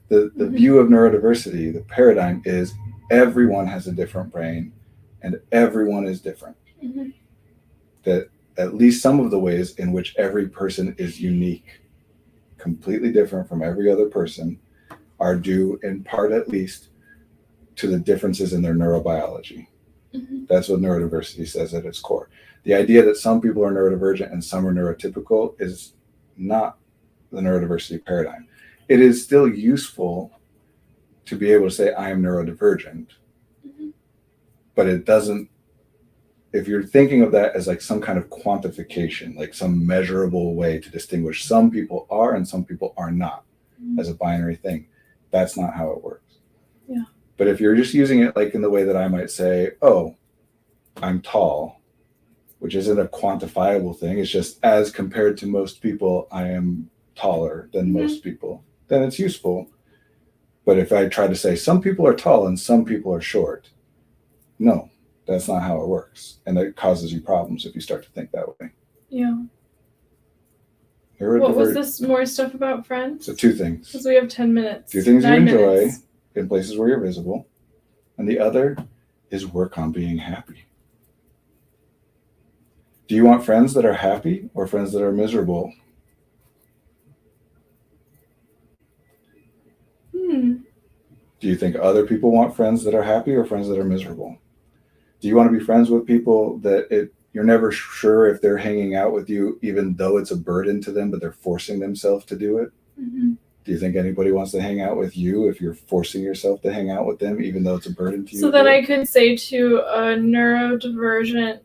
The view of neurodiversity, the paradigm is everyone has a different brain and everyone is different. Mm-hmm. That at least some of the ways in which every person is unique, completely different from every other person, are due in part at least to the differences in their neurobiology. Mm-hmm. That's what neurodiversity says at its core. The idea that some people are neurodivergent and some are neurotypical is not the neurodiversity paradigm. It is still useful to be able to say, I am neurodivergent, Mm-hmm. but it doesn't, if you're thinking of that as like some kind of quantification, like some measurable way to distinguish some people are and some people are not, Mm-hmm. as a binary thing, that's not how it works. Yeah. But if you're just using it like in the way that I might say, oh, I'm tall, which isn't a quantifiable thing, it's just as compared to most people, I am taller than Mm-hmm. most people, then it's useful. But if I try to say some people are tall and some people are short, no, that's not how it works. And that causes you problems if you start to think that way. Yeah. What was this more stuff about friends? So 2 things. Because we have 10 minutes. Do things you enjoy minutes. in places where you're visible. And the other is work on being happy. Do you want friends that are happy or friends that are miserable? Do you think other people want friends that are happy or friends that are miserable? Do you want to be friends with people that you're never sure if they're hanging out with you, even though it's a burden to them, but they're forcing themselves to do it? Mm-hmm. Do you think anybody wants to hang out with you if you're forcing yourself to hang out with them, even though it's a burden to you? So then I could say to a neurodivergent,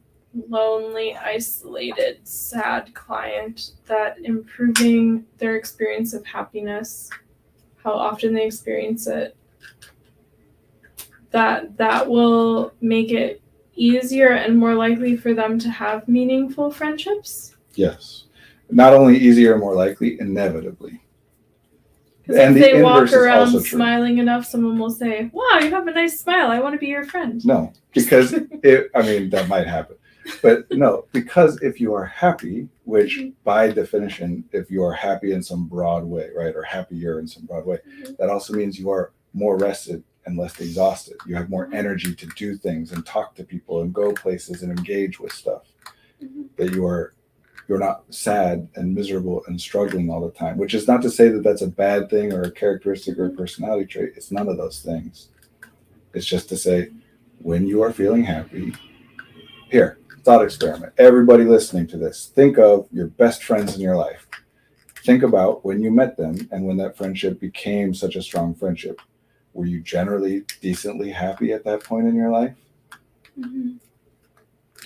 lonely, isolated, sad client that improving their experience of happiness, how often they experience it, that will make it easier and more likely for them to have meaningful friendships? Yes. Not only easier, more likely, inevitably. Because if they walk around smiling enough, someone will say, wow, you have a nice smile. I want to be your friend. No, because that might happen. But no, because if you are happy, which by definition, if you are happy in some broad way, right, or happier in some broad way, that also means you are more rested and less exhausted. You have more energy to do things and talk to people and go places and engage with stuff. That you're not sad and miserable and struggling all the time, which is not to say that that's a bad thing or a characteristic or a personality trait. It's none of those things. It's just to say, when you are feeling happy, here, thought experiment. Everybody listening to this, think of your best friends in your life. Think about when you met them and when that friendship became such a strong friendship. Were you generally decently happy at that point in your life? Mm-hmm.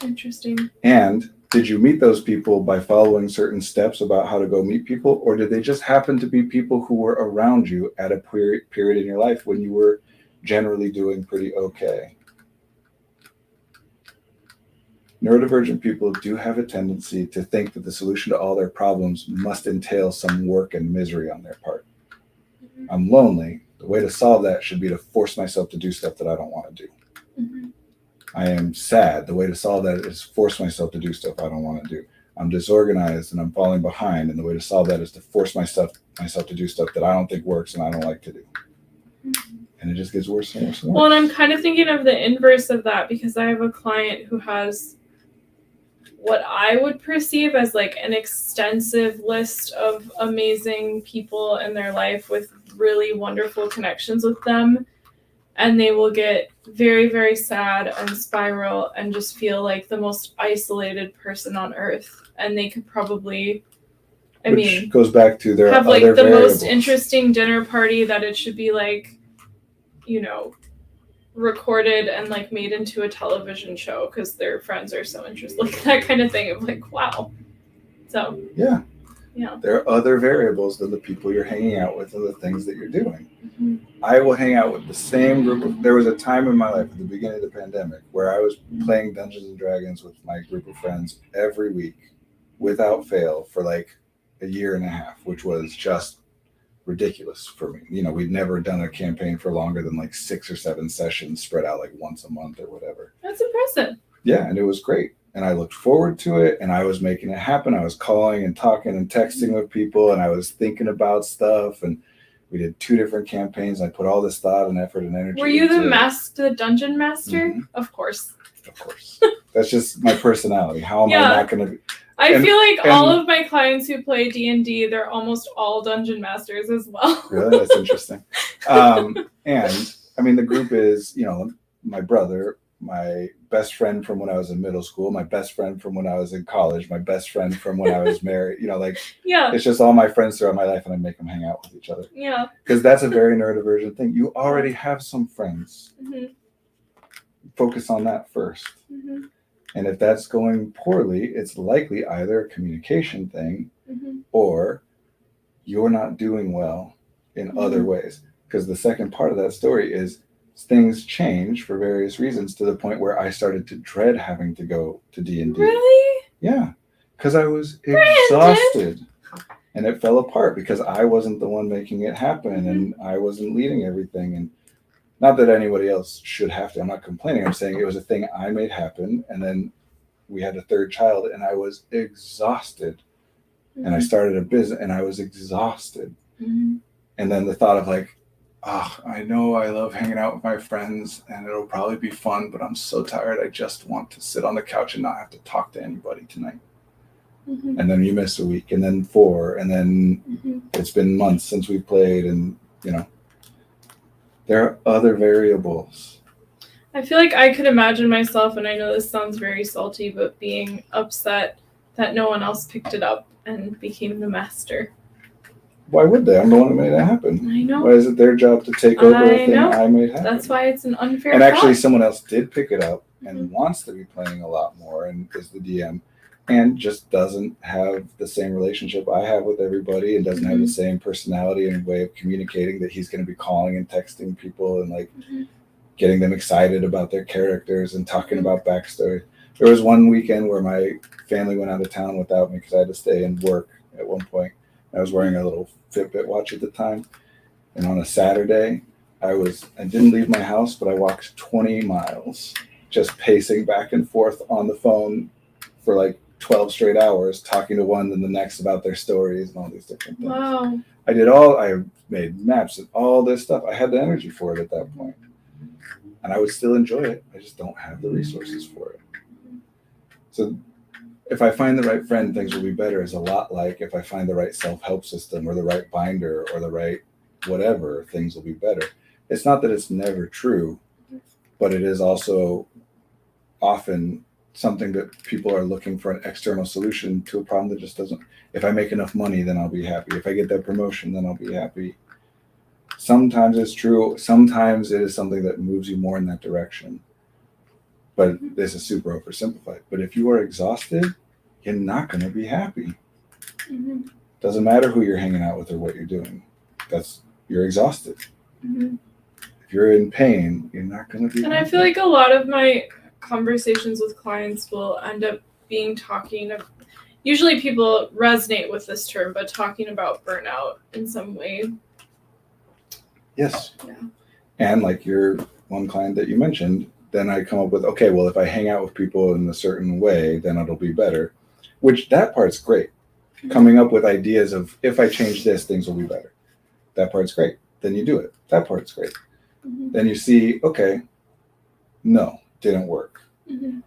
Interesting. And did you meet those people by following certain steps about how to go meet people, or did they just happen to be people who were around you at a period in your life when you were generally doing pretty okay? Neurodivergent people do have a tendency to think that the solution to all their problems must entail some work and misery on their part. Mm-hmm. I'm lonely. The way to solve that should be to force myself to do stuff that I don't want to do. Mm-hmm. I am sad. The way to solve that is force myself to do stuff I don't want to do. I'm disorganized and I'm falling behind, and the way to solve that is to force myself to do stuff that I don't think works and I don't like to do. Mm-hmm. And it just gets worse and worse and worse. Well, and I'm kind of thinking of the inverse of that, because I have a client who has what I would perceive as like an extensive list of amazing people in their life with really wonderful connections with them. And they will get very, very sad and spiral and just feel like the most isolated person on earth. And they could probably, Which goes back to their have like other the variables. most interesting dinner party that it should be like, you know, recorded and like made into a television show because their friends are so interested, like that kind of thing of like, wow. So yeah, yeah, there are other variables than the people you're hanging out with and the things that you're doing. mm-hmm. I will hang out with the same group of, there was a time in my life at the beginning of the pandemic where I was playing Dungeons and Dragons with my group of friends every week without fail for like a year and a half, which was just ridiculous for me. You know, we'd never done a campaign for longer than like 6 or 7 sessions spread out like once a month or whatever. That's impressive. Yeah, and it was great. And I looked forward to it, and I was making it happen. I was calling and talking and texting with people, and I was thinking about stuff, and we did 2 different campaigns. I put all this thought and effort and energy. Were you the dungeon master? Mm-hmm. Of course. Of course. That's just my personality. How am I not going to be? I feel like all of my clients who play D&D, they're almost all dungeon masters as well. Really? That's interesting. And I mean, the group is, you know, my brother, my best friend from when I was in middle school, my best friend from when I was in college, my best friend from when I was married, you know, like, yeah, it's just all my friends throughout my life, and I make them hang out with each other. Yeah. Because that's a very neurodivergent thing. You already have some friends. Mm-hmm. Focus on that first. Mm-hmm. And if that's going poorly, it's likely either a communication thing mm-hmm. or you're not doing well in mm-hmm. other ways. Because the second part of that story is things change for various reasons to the point where I started to dread having to go to D&D. Really? Yeah. Because I was exhausted. And it fell apart because I wasn't the one making it happen mm-hmm. and I wasn't leading everything. And not that anybody else should have to. I'm not complaining. I'm saying it was a thing I made happen. And then we had a third child and I was exhausted. Mm-hmm. And I started a business and I was exhausted. Mm-hmm. And then the thought of like, oh, I know I love hanging out with my friends and it'll probably be fun, but I'm so tired. I just want to sit on the couch and not have to talk to anybody tonight. Mm-hmm. And then you miss a week and then 4. And then mm-hmm. it's been months since we played and, you know. There are other variables. I feel like I could imagine myself, and I know this sounds very salty, but being upset that no one else picked it up and became the master. Why would they? I'm the one who made it happen. I know. Why is it their job to take over a thing I made happen? That's why it's an unfair And actually someone else did pick it up and mm-hmm. wants to be playing a lot more and is the DM and just doesn't have the same relationship I have with everybody and doesn't mm-hmm. have the same personality and way of communicating that he's going to be calling and texting people and like mm-hmm. getting them excited about their characters and talking mm-hmm. about backstory. There was one weekend where my family went out of town without me because I had to stay and work at one point. I was wearing a little Fitbit watch at the time. And on a Saturday, I didn't leave my house, but I walked 20 miles just pacing back and forth on the phone for like 12 straight hours, talking to one and the next about their stories and all these different things. Wow. I made maps and all this stuff. I had the energy for it at that point. And I would still enjoy it. I just don't have the resources for it. So if I find the right friend, things will be better is a lot like if I find the right self-help system or the right binder or the right whatever, things will be better. It's not that it's never true, but it is also often something that people are looking for an external solution to a problem that just doesn't. If I make enough money, then I'll be happy. If I get that promotion, then I'll be happy. Sometimes it's true. Sometimes it is something that moves you more in that direction. But this is super oversimplified. But if you are exhausted, you're not going to be happy. Mm-hmm. Doesn't matter who you're hanging out with or what you're doing. You're exhausted. Mm-hmm. If you're in pain, you're not going to be And happy. I feel like a lot of my conversations with clients will end up being talking of, usually people resonate with this term, but talking about burnout in some way. Yes. Yeah. And like your one client that you mentioned, then I come up with, okay, well, if I hang out with people in a certain way, then it'll be better. Which that part's great. Mm-hmm. Coming up with ideas of, if I change this, things will be better. That part's great. Then you do it. That part's great. Mm-hmm. Then you see, okay, no, didn't work. Mm-hmm.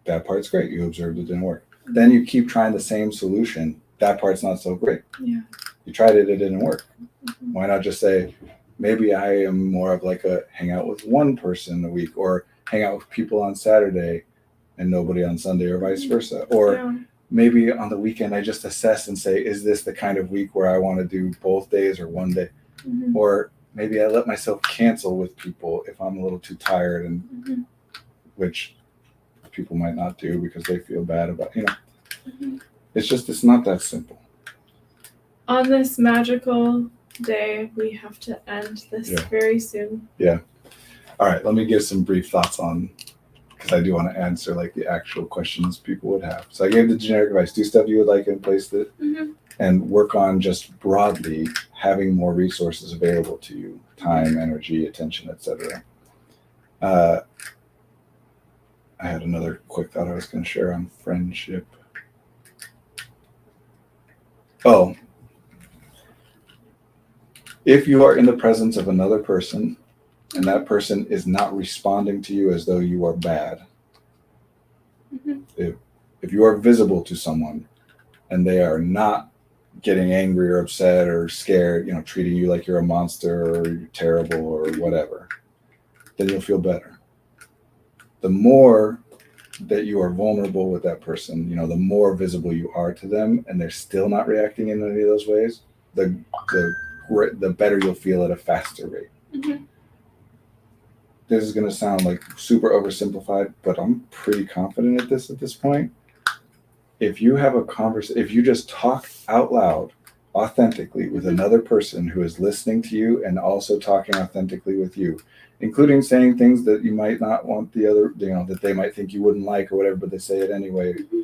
That part's great. You observed it didn't work. Mm-hmm. Then you keep trying the same solution. That part's not so great. Yeah. You tried it, it didn't work. Mm-hmm. Why not just say, maybe I am more of like a hang out with one person a week, or hang out with people on Saturday and nobody on Sunday, or vice versa. Or maybe on the weekend I just assess and say, is this the kind of week where I want to do both days or one day? Mm-hmm. Or maybe I let myself cancel with people if I'm a little too tired, and mm-hmm. which people might not do because they feel bad about, mm-hmm. It's not that simple. On this magical day, we have to end this very soon. Yeah. All right, let me give some brief thoughts on, because I do want to answer like the actual questions people would have. So I gave the generic advice: do stuff you would like in place that, mm-hmm. and work on just broadly having more resources available to you, time, energy, attention, etc. I had another quick thought I was going to share on friendship. Oh, if you are in the presence of another person and that person is not responding to you as though you are bad, mm-hmm. if you are visible to someone and they are not getting angry or upset or scared, treating you like you're a monster or you're terrible or whatever, then you'll feel better. The more that you are vulnerable with that person, the more visible you are to them, and they're still not reacting in any of those ways, the better you'll feel at a faster rate. Mm-hmm. This is going to sound like super oversimplified, but I'm pretty confident at this point. If you have a conversation, if you just talk out loud, authentically with another person who is listening to you and also talking authentically with you, including saying things that you might not want the other, that they might think you wouldn't like or whatever, but they say it anyway, mm-hmm.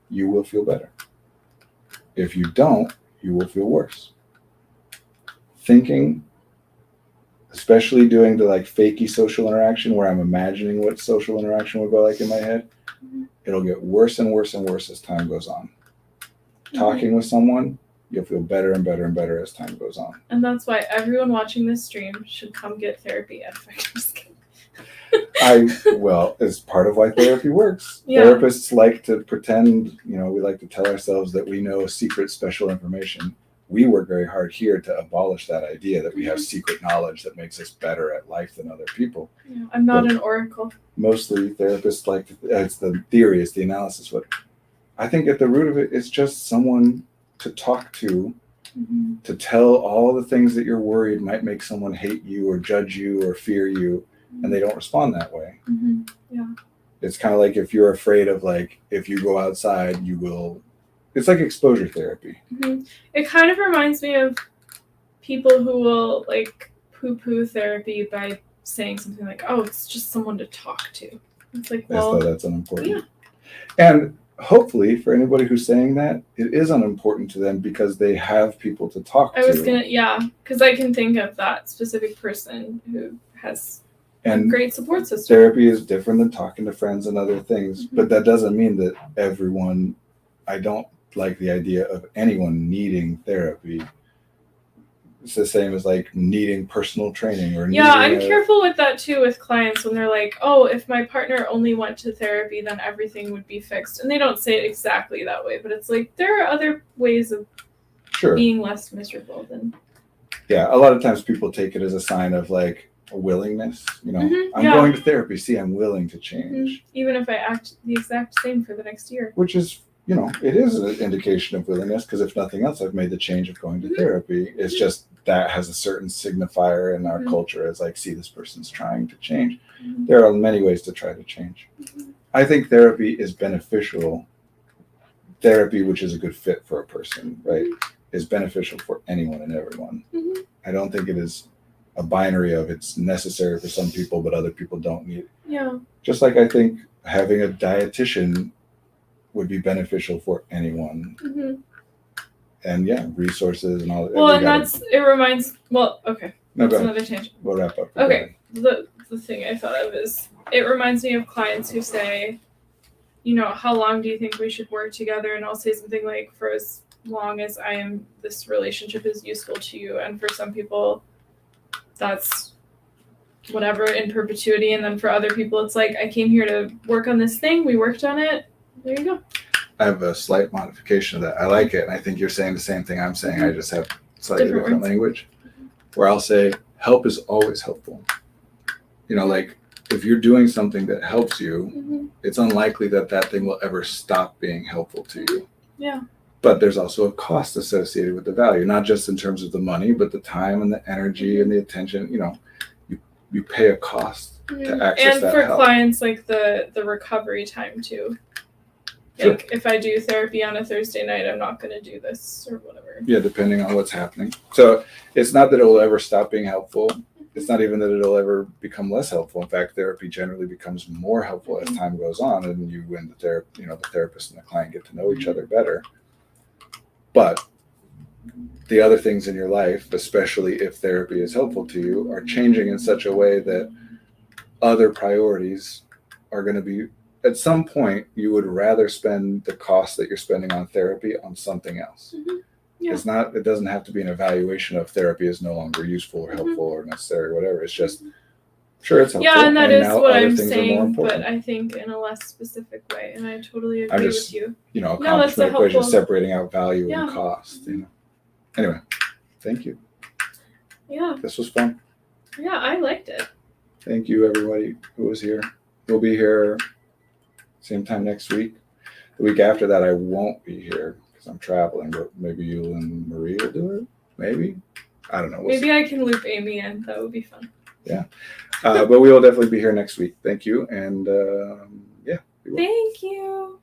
you will feel better. If you don't, you will feel worse. Thinking, especially doing the like fakey social interaction where I'm imagining what social interaction would go like in my head, mm-hmm. it'll get worse and worse and worse as time goes on. Mm-hmm. Talking with someone, you'll feel better and better and better as time goes on. And that's why everyone watching this stream should come get therapy at Effective. It's part of why therapy works. Yeah. Therapists like to pretend, we like to tell ourselves that we know secret special information. We work very hard here to abolish that idea that we have secret knowledge that makes us better at life than other people. Yeah, I'm not an oracle. Mostly therapists like it's the theory, it's the analysis. What I think at the root of it is just someone to talk to, mm-hmm. to tell all the things that you're worried might make someone hate you or judge you or fear you, mm-hmm. and they don't respond that way. Mm-hmm. Yeah. It's kind of like if you're afraid of if you go outside, you will. It's like exposure therapy. Mm-hmm. It kind of reminds me of people who will poo-poo therapy by saying something like, "Oh, it's just someone to talk to." It's like, well, as though that's unimportant. Yeah. And hopefully, for anybody who's saying that, it is unimportant to them because they have people to talk to. Because I can think of that specific person who has a great support system. Therapy is different than talking to friends and other things, mm-hmm. but that doesn't mean that everyone. I don't like the idea of anyone needing therapy. It's the same as needing personal training or I'm careful with that too with clients when they're like, oh, if my partner only went to therapy, then everything would be fixed. And they don't say it exactly that way, but it's there are other ways of being less miserable than. Yeah, a lot of times people take it as a sign of a willingness. I'm yeah. going to therapy. See, I'm willing to change. Even if I act the exact same for the next year. Which is, it is an indication of willingness, because if nothing else, I've made the change of going to therapy. It's just that has a certain signifier in our culture as like, see, this person's trying to change. There are many ways to try to change. I think therapy is beneficial. Therapy, which is a good fit for a person, right, is beneficial for anyone and everyone. I don't think it is a binary of it's necessary for some people, but other people don't need it. Yeah. Just like I think having a dietitian would be beneficial for anyone. And resources and all that. Well, and it reminds, okay. No, that's another tangent. We'll wrap up. Okay. The thing I thought of is, it reminds me of clients who say, how long do you think we should work together? And I'll say something like, for as long as this relationship is useful to you. And for some people, that's whatever, in perpetuity. And then for other people, it's like, I came here to work on this thing. We worked on it. There you go. I have a slight modification of that. I like it. And I think you're saying the same thing I'm saying. I just have slightly different language, where I'll say help is always helpful. Like if you're doing something that helps you, it's unlikely that thing will ever stop being helpful to you. Yeah. But there's also a cost associated with the value, not just in terms of the money, but the time and the energy and the attention. You pay a cost to access that help. And for clients, like the recovery time too. Like if I do therapy on a Thursday night, I'm not going to do this or whatever. Yeah, depending on what's happening. So it's not that it will ever stop being helpful. It's not even that it'll ever become less helpful. In fact, therapy generally becomes more helpful as time goes on, and you and the therapist and the client get to know each other better. But the other things in your life, especially if therapy is helpful to you, are changing in such a way that other priorities are going to be, at some point, you would rather spend the cost that you're spending on therapy on something else. Yeah. It doesn't have to be an evaluation of therapy is no longer useful or helpful or necessary or whatever. It's just, sure, it's helpful. Yeah, and that is what I'm saying, but I think in a less specific way, and I totally agree with you. Accomplishment equation, separating out value and cost. Anyway, thank you. Yeah. This was fun. Yeah, I liked it. Thank you, everybody who was here. We'll be here same time next week. The week after that, I won't be here because I'm traveling, but maybe you and Marie will do it. Maybe. I don't know. Maybe I can loop Amy in. That would be fun. Yeah. But we will definitely be here next week. Thank you. And Thank you.